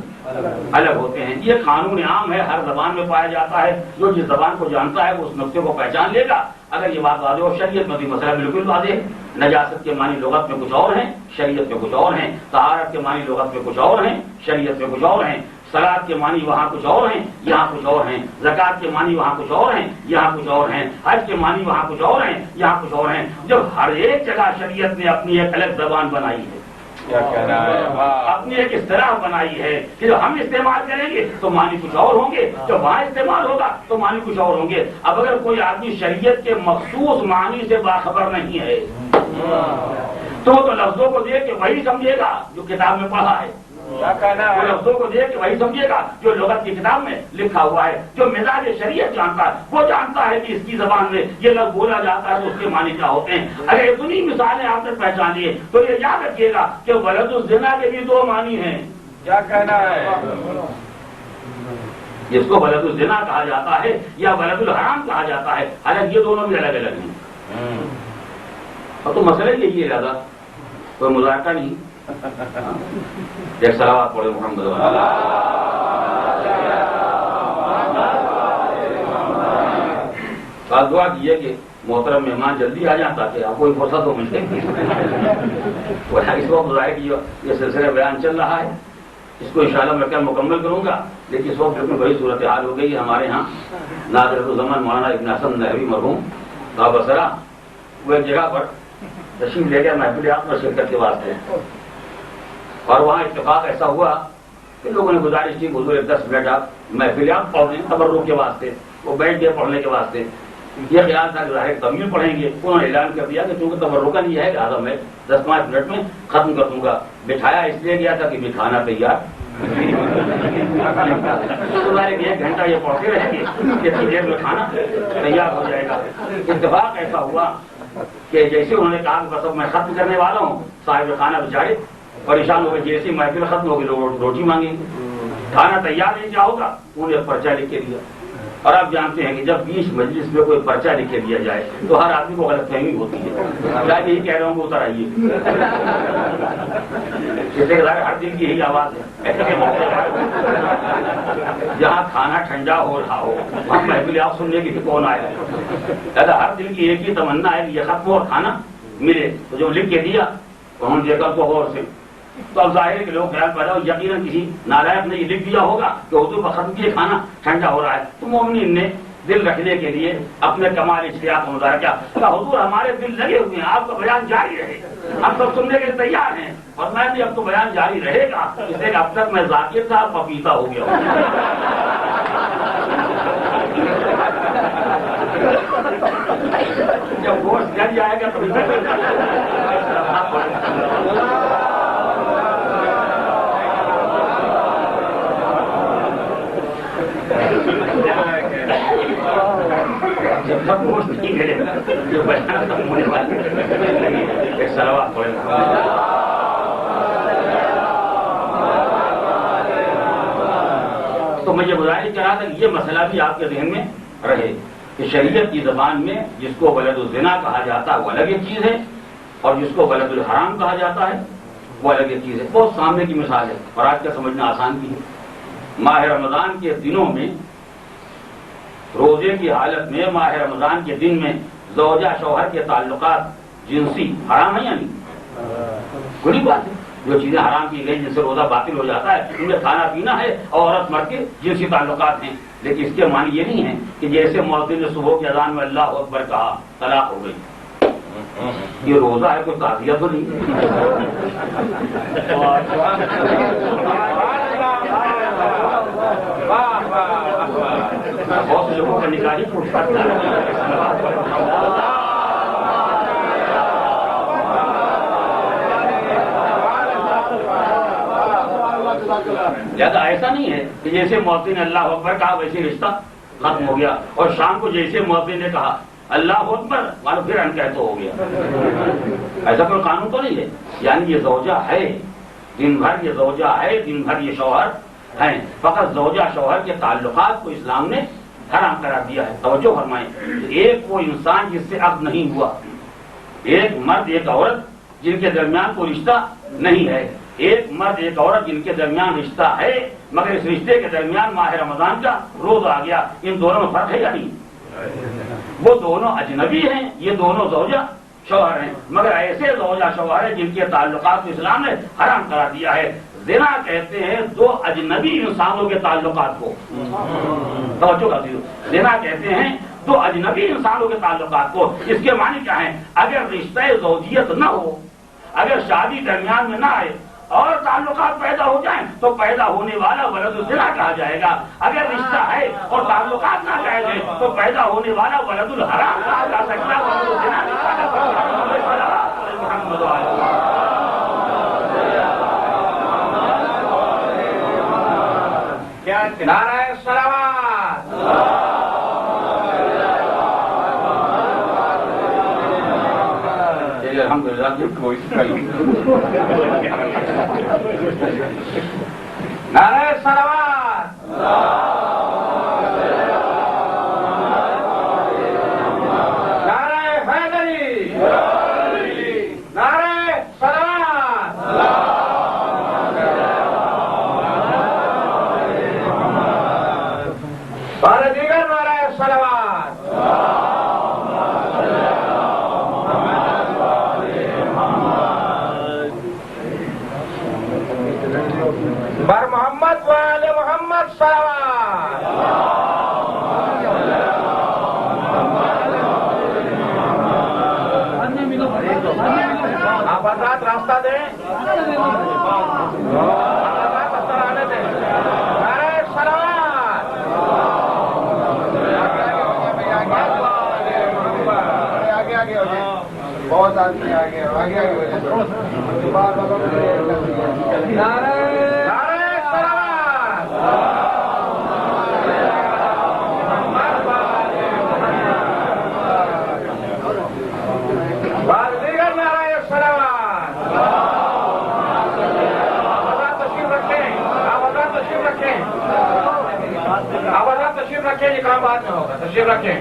الگ ہوتے ہیں۔ یہ قانون عام ہے، ہر زبان میں پایا جاتا ہے، جو جس زبان کو جانتا ہے وہ اس نقطے کو پہچان لے گا۔ اگر یہ بات واضح ہو، شریعت میں بھی مسئلہ بالکل واضح ہے، نجاست کے معنی لغت میں کچھ اور ہیں، شریعت میں کچھ اور ہیں، طہارت کے معنی لغت میں کچھ اور ہیں، شریعت میں کچھ اور ہیں، صلاۃ کے معنی وہاں کچھ اور ہیں، یہاں کچھ اور ہیں، زکوٰۃ کے معنی وہاں کچھ اور ہیں، یہاں کچھ اور ہیں، حج کے معنی وہاں کچھ اور ہیں، یہاں کچھ اور ہیں۔ جب ہر ایک جگہ شریعت نے اپنی ایک الگ زبان بنائی ہے، کیا کہنا ہے، اپنی ایک اصطلاح بنائی ہے کہ جب ہم استعمال کریں گے تو معنی کچھ اور ہوں گے، جب وہاں استعمال ہوگا تو معنی کچھ اور ہوں گے۔ اب اگر کوئی آدمی شریعت کے مخصوص معنی سے باخبر نہیں ہے تو لفظوں کو دیکھ کے وہی سمجھے گا جو کتاب میں پڑھا ہے، کیا کہنا وہ ہے، لفظوں کو دیکھ کے وہی سمجھے گا جو لغت کی کتاب میں لکھا ہوا ہے۔ جو مزاج شریعت جانتا ہے وہ جانتا ہے کہ اس کی زبان میں یہ لفظ بولا جاتا ہے تو اس کے معنی کیا ہوتے ہیں۔ اگر اتنی مثالیں آپ نے پہچانی ہے تو یہ یاد رکھیے گا کہ ولد الزنا کے بھی دو معنی ہیں۔ کیا کہنا ہے، جس کو ولد الزنا کہا جاتا ہے یا ولد الحرام کہا جاتا ہے، حالانکہ یہ دونوں بھی الگ الگ ہیں، اور تو مسئلہ یہی ہے، زیادہ کوئی مذاکرہ نہیں۔ ایک صلوات پڑھے محمد دعا کیجیے کہ محترم مہمان جلدی آ جائیں تاکہ آپ کو فرصت ہو مجھے۔ اس وقت ظاہر کی یہ سلسلہ بیان چل رہا ہے، اس کو انشاءاللہ میں کل مکمل کروں گا، لیکن اس وقت بالکل بڑی صورتحال ہو گئی ہے ہمارے ہاں۔ ناظرۃ الزمان مولانا ابن حسن نحوی مرحوم بابسرا وہ ایک جگہ پر تشریف لے گئے محفلیات میں شرکت کے واسطے، اور وہاں اتفاق ایسا ہوا کہ لوگوں نے گزارش کی حضور 10 منٹ آپ محفلیات پڑھ رہے ہیں تبرک کے واسطے، وہ بیٹھ گئے پڑھنے کے واسطے۔ یہ خیال تھا کہ ظاہر طویل پڑھیں گے، انہوں نے اعلان کر دیا کہ چونکہ تبرکہ نہیں ہے لہٰذا میں 10-5 منٹ میں ختم کر دوں گا۔ بٹھایا اس لیے گیا تھا کہ کھانا تیار تو ظاہر 1 گھنٹہ یہ پڑھتے رہیں گے، اتنی دیر میں کھانا تیار ہو جائے گا۔ اتفاق ایسا ہوا کہ جیسے انہوں نے کہا کہ بس اب میں ختم کرنے والا ہوں، صاحب خانہ بیچارے پریشان ہو گئے، جیسے محفل ختم ہوگی لوگ روٹی مانگیں گے، کھانا تیار نہیں کیا ہوگا، انہوں نے پرچہ لکھ کے دیا۔ اور آپ جانتے ہیں کہ جب 20 مجلس میں کوئی پرچہ لکھ کے دیا جائے تو ہر آدمی کو غلط فہمی ہوتی ہے، کیا یہی کہہ رہا ہوں کہ اتر آئیے، جیسے کہ ہر دل کی یہی آواز ہے۔ جہاں کھانا ٹھنڈا ہو رہا ہو وہاں محفل آپ سننے کی بھی کون آئے گا؟ ہر دل کی ایک ہی تمنا ہے کہ یہ ختم ہو اور کھانا ملے، تو جو لکھ کے دیا انہوں نے دیکھا تو غور سے، تو اب ظاہر ہے کہ لوگ خیال پیدا ہو یقیناً کسی نالائق نے یہ لکھ دیا ہوگا کہ حضور ختم کیے کھانا ٹھنڈا ہو رہا ہے۔ تو مومنین نے دل رکھنے کے لیے اپنے کمال اشتیاق کا مظاہرہ کیا کہ حضور ہمارے دل لگے ہوئے ہیں، آپ کا بیان جاری رہے، ہم سب سننے کے لیے تیار ہیں، اور میں بھی اب تو بیان جاری رہے گا، اس لیے اب تک میں ذاکر تھا پپیتا ہو گیا ہوں۔ کیا کبھی جب تک گوشت نہیں ملے گا جو بیان ختم ہونے والی ایک صلوات پڑھے تو میں یہ گزارش کر رہا تھا کہ یہ مسئلہ بھی آپ کے ذہن میں رہے کہ شریعت کی زبان میں جس کو ولد الزنا کہا جاتا ہے وہ الگ ایک چیز ہے، اور جس کو ولد الحرام کہا جاتا ہے وہ الگ ایک چیز ہے. بہت سامنے کی مثال ہے اور آج کا سمجھنا آسان بھی ہے. ماہ رمضان کے دنوں میں، روزے کی حالت میں، ماہ رمضان کے دن میں زوجہ شوہر کے تعلقات جنسی حرام ہیں یا نہیں؟ بڑی بات ہے. جو چیزیں حرام کی گئی جن سے روزہ باطل ہو جاتا ہے ان میں کھانا پینا ہے اور عورت مرد کے جنسی تعلقات ہیں، لیکن اس کے معنی یہ نہیں ہے کہ جیسے مؤذن نے صبح کی اذان میں اللہ اکبر کہا طلاق ہو گئی. یہ روزہ ہے، کوئی تعزیہ تو نہیں. بہت سے لوگوں کا نکاح ہی ٹوٹ سکتا ہے. لہٰذا ایسا نہیں ہے کہ جیسے مؤذن نے اللہ اکبر کہا ویسے رشتہ ختم ہو گیا، اور شام کو جیسے مؤذن نے کہا اللہ اکبر معلوم پھر انکہ تو ہو گیا. ایسا کوئی قانون تو نہیں ہے. یعنی یہ زوجہ ہے، دن بھر یہ زوجہ ہے، دن بھر یہ شوہر ہیں. فقط زوجہ شوہر کے تعلقات کو اسلام نے حرام قرار دیا ہے. توجہ فرمائیں، ایک وہ انسان جس سے عقد نہیں ہوا، ایک مرد ایک عورت جن کے درمیان کوئی رشتہ نہیں ہے، ایک مرد ایک عورت جن کے درمیان رشتہ ہے مگر اس رشتے کے درمیان ماہ رمضان کا روز آ گیا. ان دونوں میں فرق ہے یا نہیں؟ وہ دونوں اجنبی ہیں، یہ دونوں زوجہ شوہر ہیں، مگر ایسے زوجہ شوہر ہیں جن کے تعلقات کو اسلام نے حرام قرار دیا ہے. زنا کہتے ہیں دو اجنبی انسانوں کے تعلقات کو. توجہ کرتی ہو، زنا کہتے ہیں دو اجنبی انسانوں کے تعلقات کو. اس کے معنی کیا ہے؟ اگر رشتہ زوجیت نہ ہو، اگر شادی درمیان میں نہ آئے اور تعلقات پیدا ہو جائیں تو پیدا ہونے والا ولد الزنا کہا جائے گا. اگر رشتہ ہے اور تعلقات نہ پائے گئے تو پیدا ہونے والا ولد الحرام کہا جا سکتا ہے. ولد الزنا نہیں کہا جا سکتا. محمد نعرہ صلوات. الحمدللہ نعرہ صلوات. نعرہ حیدری. نعرہ صلوات. بار دیگر نعرہ صلوات. بر محمد و آل محمد صلوات. آپ حضرات راستہ دیں، حضرات اثر آنے دیں. نعرہ صلوات. بہت آدمی آگے نعرہ تشریف رکھیں. یہ کام بعد میں ہوگا. تشریف رکھیں.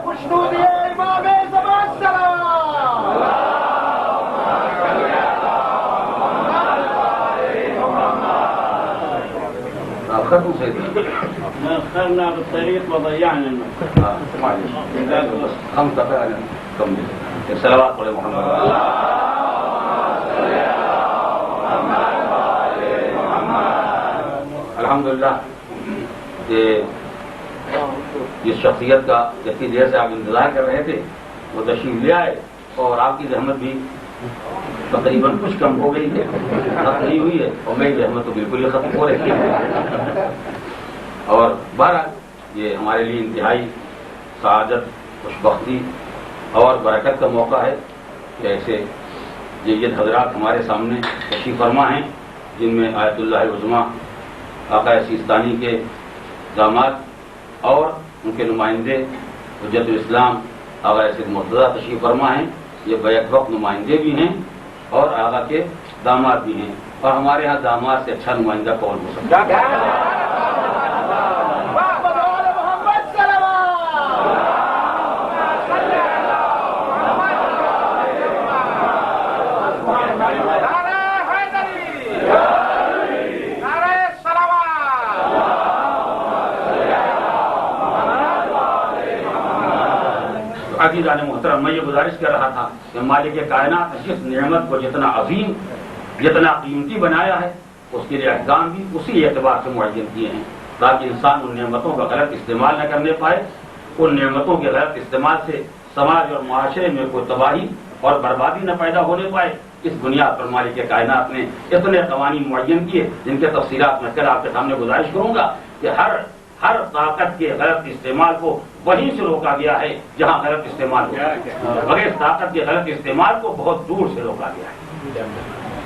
خوشنودی امام زمان ختم سے دخلنا بالطريق وضيعنا ہم کم صلوات پڑھے محمد. الحمدللہ کہ جس شخصیت کا جتنی دیر سے آپ انتظار کر رہے تھے وہ تشریف لے آئے اور آپ کی زحمت بھی تقریباً کچھ کم ہو گئی ہے، ختم نہیں ہوئی ہے، اور میری زحمت تو بالکل ہی ختم ہو رہی ہے. اور بہرحال یہ ہمارے لیے انتہائی سعادت خوشبختی اور برکت کا موقع ہے کہ ایسے جید حضرات ہمارے سامنے تشریف فرما ہیں، جن میں آیت اللہ عظمیٰ آقا سیستانی کے داماد اور ان کے نمائندے حجت الاسلام آقا سید مرتضیٰ تشریف فرما ہیں۔ یہ بیک وقت نمائندے بھی ہیں اور آقا کے داماد بھی ہیں، اور ہمارے ہاں داماد سے اچھا نمائندہ کون ہو سکتا ہے؟ عزیزان محترم، میں یہ گزارش کر رہا تھا کہ مالک کائنات نے جس نعمت کو جتنا عظیم، جتنا قیمتی بنایا ہے، اس کے لیے احکام بھی اسی اعتبار سے معین کیے ہیں تاکہ انسان ان نعمتوں کا غلط استعمال نہ کرنے پائے۔ ان نعمتوں کے غلط استعمال سے سماج اور معاشرے میں کوئی تباہی اور بربادی نہ پیدا ہونے پائے۔ اس بنیاد پر مالک کائنات نے اتنے قوانین معین کیے جن کے تفصیلات میں کل آپ کے سامنے گزارش کروں گا کہ ہر طاقت کے غلط استعمال کو وہیں سے روکا گیا ہے جہاں غلط استعمال ہوا ہے، مگر اس طاقت کے غلط استعمال کو بہت دور سے روکا گیا ہے۔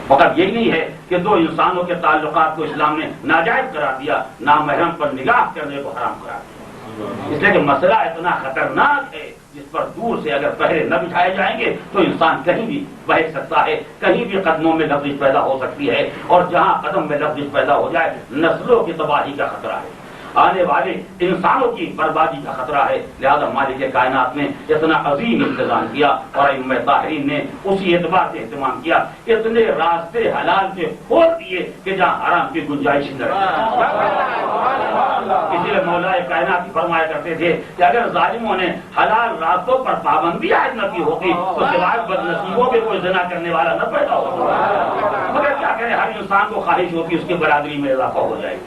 فقط یہی نہیں ہے کہ دو انسانوں کے تعلقات کو اسلام نے ناجائز قرار دیا، نامحرم پر نگاہ کرنے کو حرام قرار دیا، اس لیے کہ مسئلہ اتنا خطرناک ہے جس پر دور سے اگر پہرے نہ بٹھائے جائیں گے تو انسان کہیں بھی بہک سکتا ہے، کہیں بھی قدموں میں لغزش پیدا ہو سکتی ہے، اور جہاں قدم میں لغزش پیدا ہو جائے نسلوں کی تباہی کا خطرہ ہے، آنے والے انسانوں کی بربادی کا خطرہ ہے۔ لہذا مالک کائنات نے اتنا عظیم انتظام کیا اور ائمہ طاہرین نے اسی اعتبار سے اہتمام کیا، اتنے راستے حلال سے کھول دیے کہ جہاں حرام کی گنجائش نہ رہی۔ اسی لیے مولا کائنات فرمایا کرتے تھے کہ اگر ظالموں نے حلال راستوں پر پابندی عائد نہ کی ہوتی تو سوائے بدنصیبوں میں کوئی زنا کرنے والا نہ پیدا ہوتا، مگر کیا کرے، ہر انسان کو خواہش ہوتی اس کی برادری میں اضافہ ہو جائے۔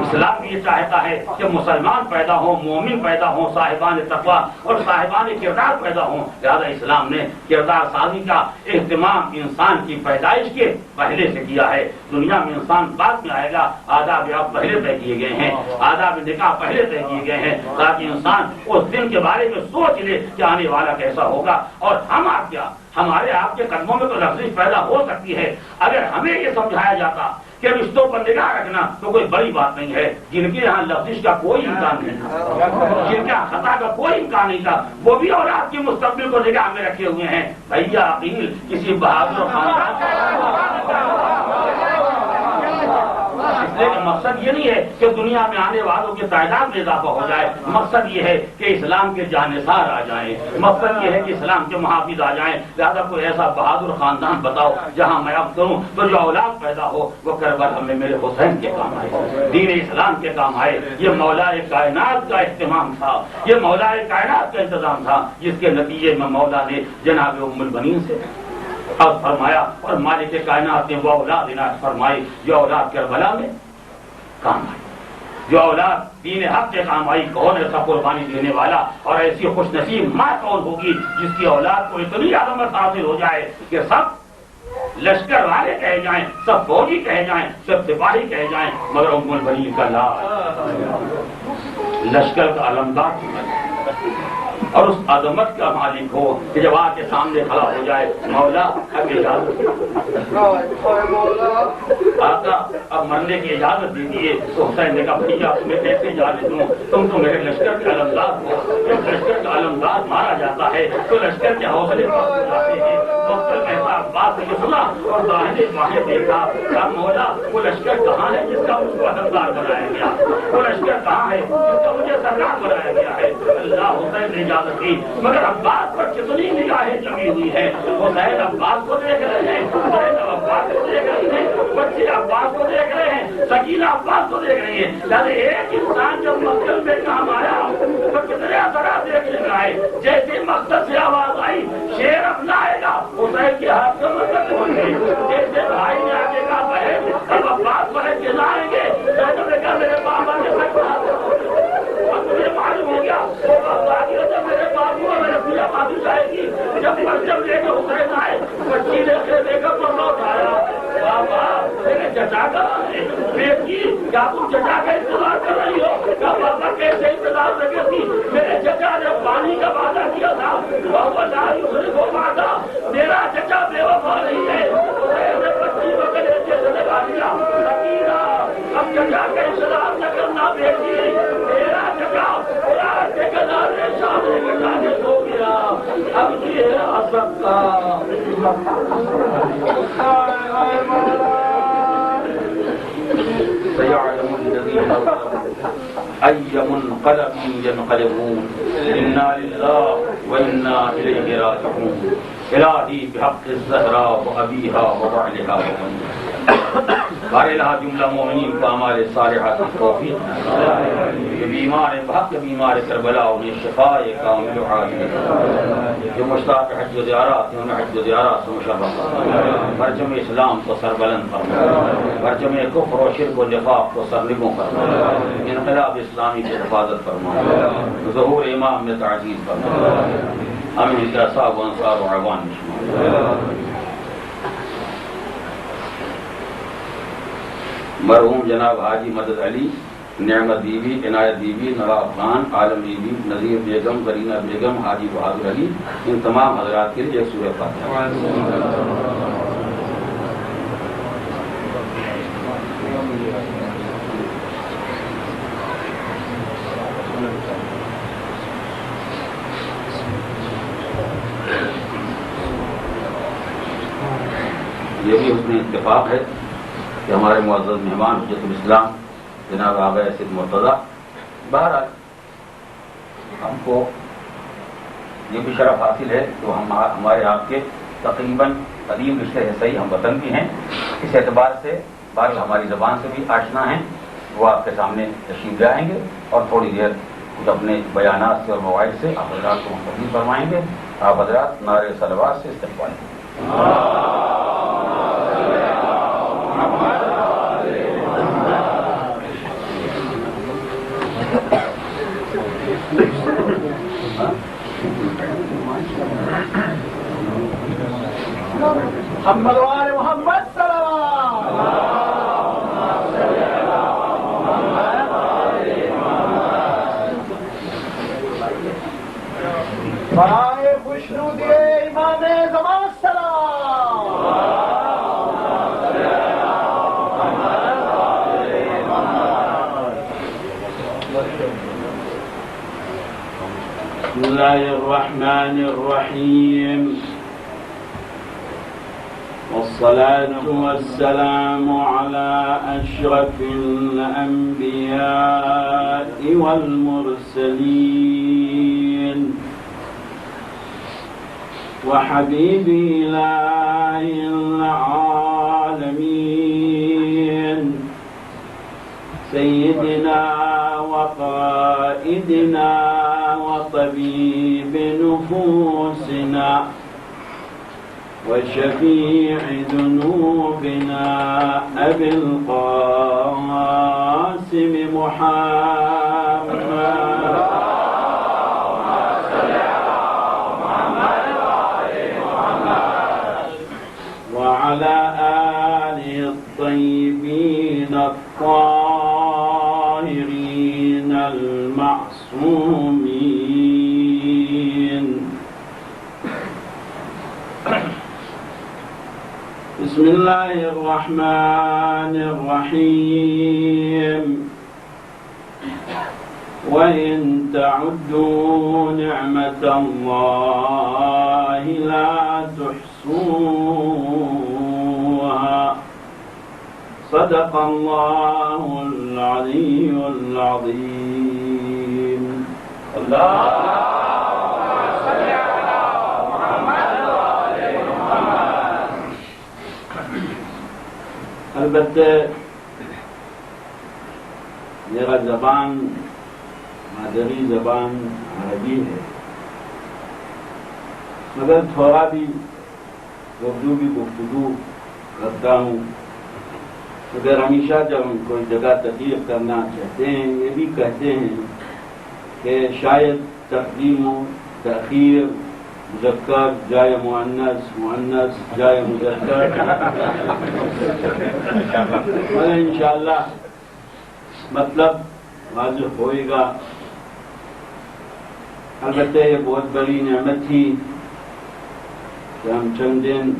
اسلام بھی یہ چاہتا ہے کہ مسلمان پیدا ہوں، مومن پیدا ہوں، صاحبان تقویٰ اور صاحبان کردار پیدا ہوں۔ لہذا اسلام نے کردار سازی کا اہتمام انسان کی پیدائش کے پہلے سے کیا ہے۔ دنیا میں انسان بعد میں آئے گا، آداب آپ پہلے طے کیے گئے ہیں، آداب نکاح پہلے طے کیے گئے ہیں تاکہ انسان اس دن کے بارے میں سوچ لے کہ آنے والا کیسا ہوگا، اور ہم آپ کیا، ہمارے آپ کے قدموں میں تو لغزش پیدا ہو سکتی ہے۔ اگر ہمیں یہ سمجھایا جاتا کہ رشتوں پر نگاہ رکھنا تو کوئی بڑی بات نہیں ہے، جن کے یہاں لغزش کا کوئی امکان نہیں تھا، جن کے یہاں خطا کا کوئی امکان نہیں تھا، وہ بھی اولاد کے مستقبل کو نگاہ میں رکھے ہوئے ہیں۔ بھیا عقیل کسی بہادر خاندان، اس لیے کہ مقصد یہ نہیں ہے کہ دنیا میں آنے والوں کی تعداد میں اضافہ ہو جائے، مقصد یہ ہے کہ اسلام کے جانثار آ جائیں، مقصد یہ ہے کہ اسلام کے محافظ آ جائیں۔ لہٰذا کوئی ایسا بہادر خاندان بتاؤ جہاں میں اب کروں تو جو اولاد پیدا ہو وہ کربلا میں میرے حسین کے کام آئے، دین اسلام کے کام آئے۔ یہ مولا کائنات کا اہتمام تھا، یہ مولا کائنات کا انتظام تھا، جس کے نتیجے میں مولا نے جناب ام البنین سے اب فرمایا اور مالک کائنات نے وہ اولاد عنایت فرمائی جو اولاد کربلا میں کام آئی، جو اولاد دین حق کے کام آئی۔ کون ایسا قربانی دینے والا اور ایسی خوش نصیب ماں کون ہوگی جس کی اولاد کو اتنی عظمت حاصل ہو جائے کہ سب لشکر والے کہے جائیں، سب فوجی کہے جائیں، سب سپاہی کہے جائیں، مگر ام البنین کا لشکر کا علمدار اور اس عظمت کا مالک ہو کہ جب آ کے سامنے کھڑا ہو جائے، مولا اب اجازت، آقا اب مرنے کی اجازت دیجیے، تو حسین نے کہا بھیا تمہیں کیسے اجازت دوں، تم تو میرے لشکر کے علمدار ہو، جب لشکر کا علمدار مارا جاتا ہے تو لشکر کے حوصلے پر جاتے ہیں۔ عباس نے سنا اور داہنے بائیں دیکھا، کہا مولا وہ لشکر کہاں ہے جس کا مجھ کو علمدار بنایا گیا، وہ لشکر کہاں ہے جس کا مجھے سردار بنایا گیا ہے۔ اللہ حسین نے اجازت دی، مگر عباس پر کتنی نگاہیں جمی ہوئی ہیں، حسین عباس کو دیکھ رہے ہیں، حسین عباس کو دیکھ رہے ہیں، بچے عباس کو دیکھ رہے ہیں، سکینہ عباس کو دیکھ رہی ہے۔ یعنی ایک انسان جب مقصد میں کام آیا تو کتنے اثرات دیکھ لینا ہے۔ جیسے مقصد سے آواز آئی شیر اپنا آئے گا، حسین کے ہاتھ میں مقصد پہنچ گئی، جیسے بھائی نے آگے کا بہن اب عباس پڑھے کے لائیں گے، میں کہا میرے بابا نے مجھے معلوم ہو گیا جب میرے بابو اور میرے پورا بابو جائے گی، جب مسجد لے کے حسین آئے بچی دیکھے دیکھا تو لوٹ آیا، بابا میرے چچا کا بیٹی کیا تم چچا کا انتظار کر رہی ہو؟ کیا پاپا کیسے انتظار لگے تھی؟ میرے چچا نے پانی کا وعدہ کیا تھا، وہ لا یخلف وعدہ، میرا چچا بے وفا نہیں ہے، اسے بچی وغیرہ جیسے لگا دیا سکینہ، اب چچا کا انتظار نہ کرنا بیٹی، میرا چچا قرآن کے کنارے شانے کٹانے سو گیا، اب یہ ہے اصل کا سيعلم الذين أي منقلب ينقلبون إنا لله وإنا إليه راجعون إلهي بحق الزهراء وأبيها وبعلها وبنيها بار الہ جملہ مومنین کو اعمال صالحات کی توفیق جو بیمار بحق بیمار کربلا انہیں شفاء کامل عاجل، جو مشتاق حج و زیارات ہیں انہیں حج و زیارات سے مشرف، پرچم اسلام کو سربلند فرما، پرچم کفر و شرک و نفاق کو سرنگوں فرما، انقلاب اسلامی کی حفاظت فرما، ظہور امام میں تعزیز فرما، امین کے اصحاب و انصار و عوان شمار۔ مرحوم جناب حاجی مدد علی، نعمت بی بی، عنایت بی بی، نواب خان، عالم بی بی، نذیر بیگم، کرینہ بیگم، حاجی بہادر علی، ان تمام حضرات کے لیے ایک سورہ فاتحہ۔ یہ بھی حسن اتفاق ہے کہ ہمارے معزز مہمان حجت الاسلام جناب آغا سید مرتضیٰ، بہرحال ہم کو یہ بھی شرف حاصل ہے کہ ہمارے آپ کے تقریباً قدیم رشتے ہیں، صحیح ہم وطن بھی ہیں، اس اعتبار سے بہرحال ہماری زبان سے بھی آشنا ہیں، وہ آپ کے سامنے تشریف لائیں گے اور تھوڑی دیر کچھ اپنے بیانات سے اور مواعظ سے آپ حضرات کو مستقبل فرمائیں گے۔ آپ حضرات نعرے صلوات سے استقبال کریں۔ محمد وآل محمد سلام برائے خوشنودی امام زمان سلام بسم الله الرحمن الرحيم والصلاة والسلام على أشرف الأنبياء والمرسلين وحبيب إله العالمين سيدنا وقائدنا وطبيب نفوسنا وشفيع ذنوبنا أبي القاسم محمد وعلى آله الطيبين الطاهرين المعصومين بسم الله الرحمن الرحيم وإن تعدوا نعمة الله لا تحصوها صدق الله العلي العظيم البتہ میرا زبان مادری زبان عربی ہے، مگر تھوڑا بھی اردو بھی گفتگو کرتا ہوں، مگر ہمیشہ جب ہم کوئی جگہ تقریر کرنا چاہتے ہیں یہ بھی کہتے ہیں کہ شاید تقدیم و تأخیر، مذکر جائے مؤنث، مؤنث جائے مذکر، مگر انشاءاللہ مطلب واضح ہوئے گا۔ البتہ یہ بہت بڑی نعمت تھی کہ ہم چند دن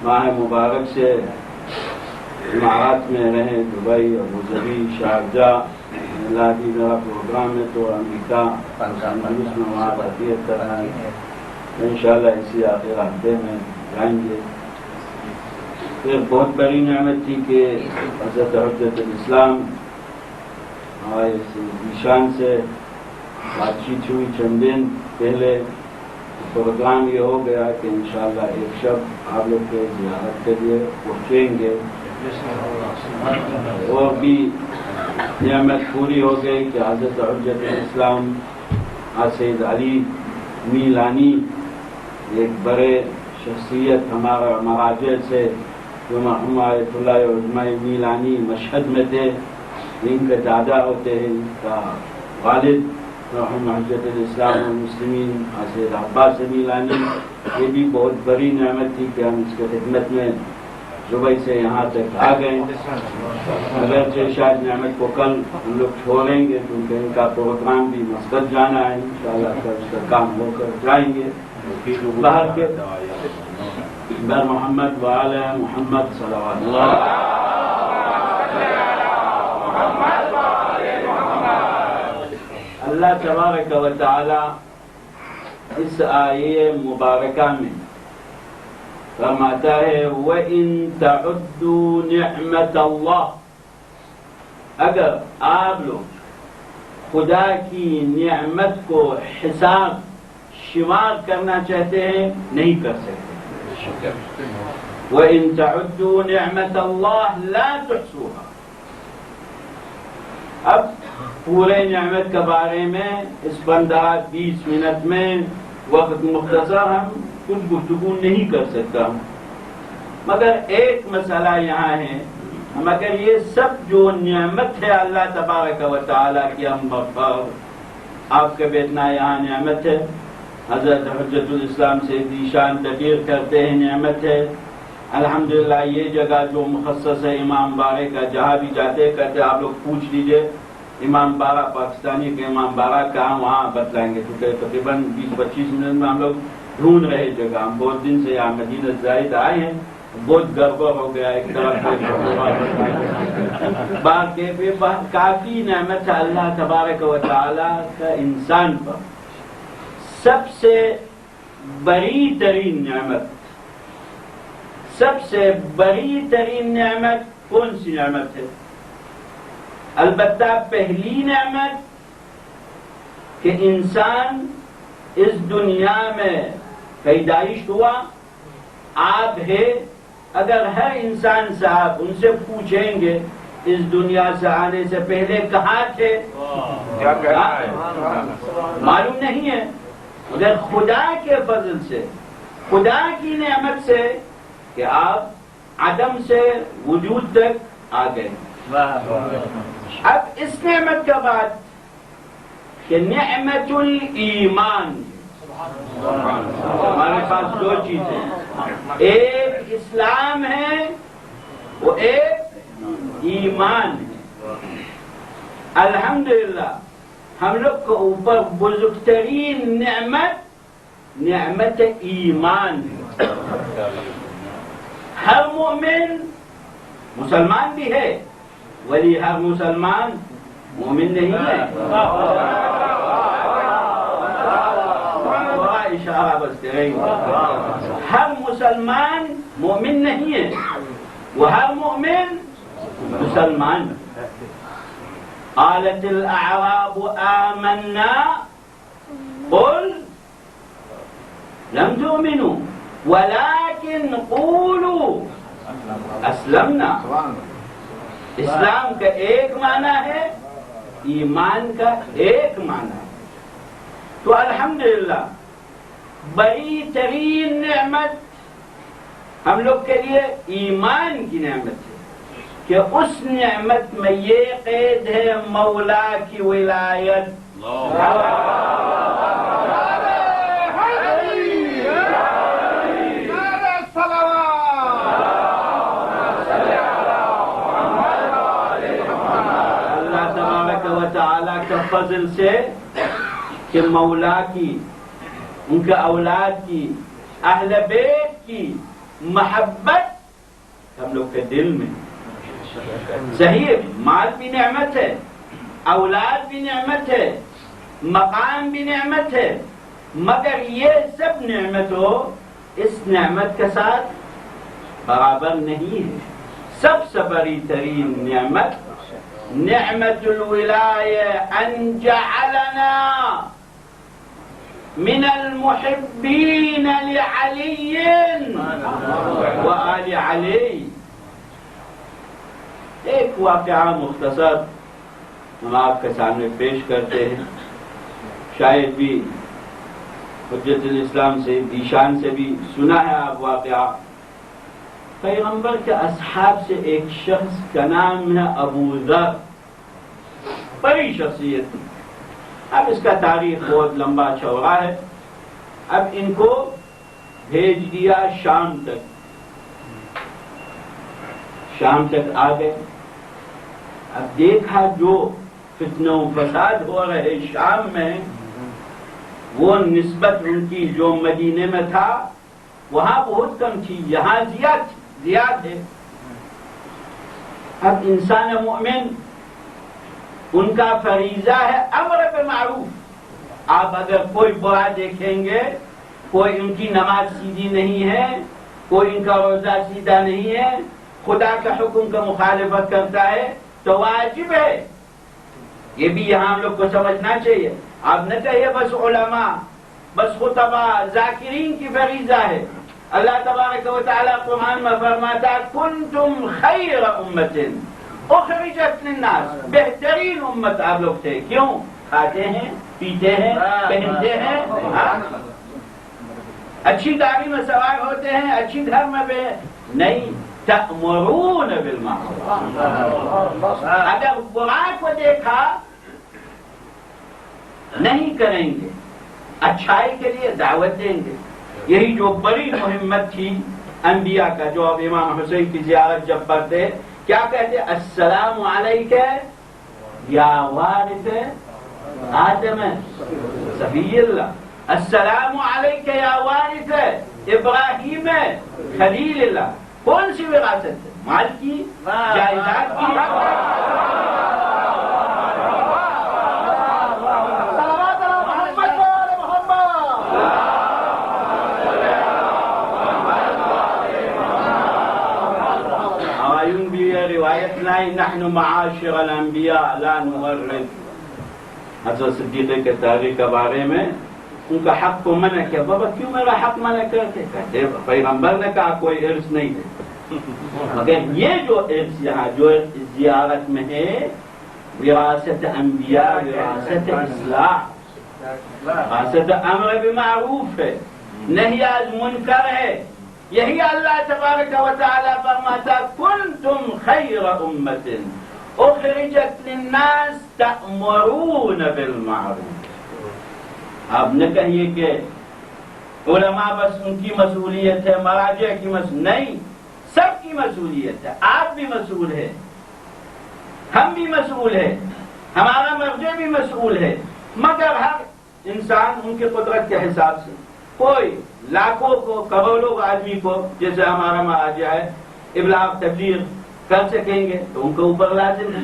ماہ مبارک سے امارات میں رہیں، دبئی، ابوظہبی، شارجہ، اللہ کی میرا پروگرام ہے تو امریکہ اندلس میں وہاں تربیت کر رہے ہیں، انشاءاللہ اسی آخر ہفتے میں جائیں گے۔ پھر بہت بڑی نعمت تھی کہ حضرت حجت الاسلام ہمارے ایشان سے بات چیت ہوئی چند دن پہلے۔ پروگرام یہ ہو گیا کہ انشاءاللہ ایک شب آپ لوگ کے زیارت کے لیے پہنچیں گے، اور بھی نعمت پوری ہو گئی کہ حضرت حجت الاسلام سید علی میلانی ایک بڑے شخصیت ہمارا مراجع سے جو مرحوم آیت اللہ عظمی میلانی مشہد میں تھے، ان کے دادا ہوتے ہیں، ان کا والد مرحوم حجت الاسلام والمسلمین سید عباس میلانی، یہ بھی بہت بڑی نعمت تھی کہ ہم اس کے خدمت میں دبئی سے یہاں تک آ گئے۔ اگرچہ شاید نعمت کو کل ہم لوگ چھوڑیں گے کیونکہ ان کا پروگرام بھی مسقط جانا ہے، انشاءاللہ کل اس کا کام ہو کر جائیں گے۔ باہر کے بر محمد وعلی محمد صلوات اللہ۔ اللہ تبارک و تعالی اس آیے مبارکہ میں فرماتا ہے وَإِن تَعُدُّوا نِعْمَةَ اللَّهِ، اگر آپ لوگ خدا کی نعمت کو حساب شمار کرنا چاہتے ہیں نہیں کر سکتے۔ وَإِن تَعُدُّوا نِعْمَةَ اللَّهِ لَا تُحْصُوهَا۔ اب پورے نعمت کے بارے میں اس 15-20 منٹ میں وقت مختصر ہم کچھ گفتگو نہیں کر سکتا ہوں، مگر ایک مسئلہ یہاں ہے، مگر یہ سب جو نعمت ہے اللہ تبارک و تعالیٰ کی ہم پر آپ کے بیٹھنا یہاں نعمت ہے، حضرت حجت الاسلام سے ایشان تقریر کرتے ہیں نعمت ہے، الحمدللہ یہ جگہ جو مخصص ہے امام بارے کا، جہاں بھی جاتے کرتے آپ لوگ پوچھ لیجئے امام بارہ پاکستانی کے امام بارہ کہاں، وہاں بتلائیں گے، کیونکہ تقریباً 20-25 منٹ میں ہم لوگ ڈھونڈ رہے جگہ۔ ہم بہت دن سے یہاں مدینہ زائد آئے ہیں، بہت گڑبڑ ہو گیا ایک طرف باقی کافی نعمت ہے اللہ تبارک و تعالیٰ کا انسان پر۔ سب سے بڑی ترین نعمت، سب سے بڑی ترین نعمت کون سی نعمت ہے؟ البتہ پہلی نعمت کہ انسان اس دنیا میں پیدائش ہوا، آپ ہے۔ اگر ہر انسان صاحب ان سے پوچھیں گے اس دنیا سے آنے سے پہلے کہاں تھے، کیا کہنا ہے؟ معلوم نہیں ہے، مگر خدا کے فضل سے، خدا کی نعمت سے کہ آپ عدم سے وجود تک آ گئے۔ اب اس نعمت کا بعد کہ نعمت الایمان، ہمارے پاس دو چیزیں، ایک اسلام ہے، وہ ایک ایمان ہے۔ الحمدللہ ہم لوگ کو اوپر بزرگترین نعمت نعمت ایمان ہے۔ ہر مومن مسلمان بھی ہے، ولی ہر مسلمان مومن نہیں ہے۔ اشارہ بس کریں گے، ہر مسلمان مومن نہیں ہے، وہ ہر مومن مسلمان ہے۔ قالت الاعراب آمنا قل لم تؤمنوا ولكن قولوا اسلمنا۔ اسلام کا ایک معنی ہے، ایمان کا ایک معنی ہے۔ تو الحمدللہ بڑی ترین نعمت ہم لوگ کے لیے ایمان کی نعمت ہے کہ اس نعمت میں یہ قید ہے مولا کی ولایت۔ فضل سے کہ مولا کی، ان کے اولاد کی، اہل بیت کی محبت ہم لوگ کے دل میں. صحیح، مال بھی نعمت ہے، اولاد بھی نعمت ہے، مقام بھی نعمت ہے، مگر یہ سب نعمت ہو اس نعمت کے ساتھ برابر نہیں ہے. سب سے بڑی ترین نعمت نعمت الولایہ ان جعلنا من المحبین لعلی وآل علی. ایک واقعہ مختصر ہم آپ کے سامنے پیش کرتے ہیں، شاید بھی حجت الاسلام سے دیشان سے بھی سنا ہے آپ واقعہ. پیغمبر کے اصحاب سے ایک شخص کا نام ہے ابو ذر، بڑی شخصیت. اب اس کا تاریخ بہت لمبا چوڑا ہے. اب ان کو بھیج دیا شام تک. شام تک آ گئے. اب دیکھا جو فتنہ و فساد ہو رہے شام میں، وہ نسبت ان کی جو مدینے میں تھا وہاں بہت کم تھی، یہاں زیاد ہے. اب انسان مومن ان کا فریضہ ہے امر بالمعروف. آپ اگر کوئی برا دیکھیں گے، کوئی ان کی نماز سیدھی نہیں ہے، کوئی ان کا روزہ سیدھا نہیں ہے، خدا کا حکم کا مخالفت کرتا ہے، تو واجب ہے. یہ بھی یہاں ہم لوگ کو سمجھنا چاہیے. آپ نہ کہیے بس علماء، بس خطبہ، ذاکرین کی فریضہ ہے. اللہ تبارک و تعالی قرآن میں فرماتا کنتم خیر امت اخرجت للناس، بہترین امت آپ لوگ تھے. کیوں؟ کھاتے ہیں، پیتے ہیں، پہنتے ہیں، اچھی گاڑی میں سوار ہوتے ہیں، اچھی گھر میں نہیں. تأمرون بالمعروف. اگر برا کو دیکھا نہیں کریں گے، اچھائی کے لیے دعوت دیں گے. یہی جو بڑی مہمت تھی انبیاء کا. جو اب امام حسین کی زیارت جب پڑھتے کیا کہتے؟ السلام علیک یا وارث آدم صفی اللہ، السلام علیک یا وارث ابراہیم خلیل اللہ. کون سی وراثت ہے؟ مال کی، جائیداد کی؟ روایت لائی نحن معاشر الانبیاء لا نورث. حضرت صدیق کے تاریخ کے بارے میں ان کا حق کو منع کیا. بابا کیوں میرا حق منع کرتے؟ کہتے پیغمبر نے کہا کوئی ارث نہیں ہے. مگر یہ جو ارث یہاں جو زیارت میں ہے، وراثت انبیاء، وراثت اصلاح، وراثت امر بمعروف ہے، نہی از منکر ہے. یہی اللہ تبارک و تعالی فرماتا کنتم خیر امت اخرجت للناس تأمرون بالمعروف. آپ نہ کہیے کہ علماء بس ان کی مسئولیت ہے، مراجع کی نہیں، سب کی مسئولیت ہے. آپ بھی مسئول ہے، ہم بھی مسئول ہے، ہمارا مرجع بھی مسئول ہے. مگر ہر انسان ان کی قدرت کے حساب سے، کوئی لاکھوں کو، کروڑوں آدمی کو جیسے ہمارا مراجع ہے ابلاغ تبلیغ کر سکیں گے تو ان کے اوپر لازم ہے.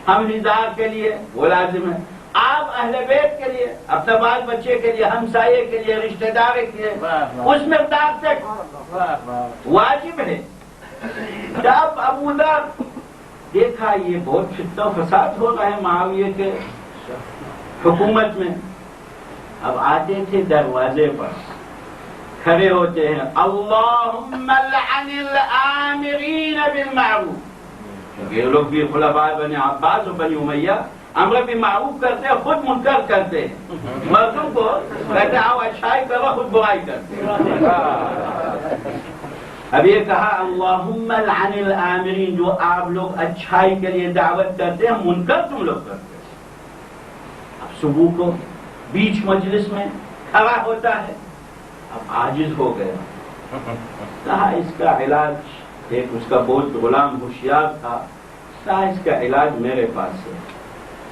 ہم نظار کے لیے وہ لازم ہے. آپ اہل بیت کے لیے، اپنے بال بچے کے لیے، ہمسائے کے لیے، رشتہ دار کے لیے اس مقدار تک واجب ہے. جب ابو ذر دیکھا یہ بہت فتنہ و فساد ہو رہا ہے معاویہ کے حکومت میں، اب آتے تھے دروازے پر کھڑے ہوتے ہیں اللہم لعن الآمرین بالمعروف. یہ لوگ بھی خلفاء بنی عباس و بنی امیہ امر بالمعروف کرتے ہیں، خود منکر کرتے ہیں. مردوں کو کہتے آؤ اچھائی کرو، خود برائی کرتے ہیں. اب یہ کہا اللہم لعن الآمرین، جو آپ لوگ اچھائی کے لیے دعوت کرتے ہیں منکر تم لوگ کرتے ہیں. اب صبح کو بیچ مجلس میں کھڑا ہوتا ہے، اب عاجز ہو گیا. کہا اس کا علاج، ایک اس کا بہت غلام ہوشیار تھا، کہا اس کا علاج میرے پاس ہے.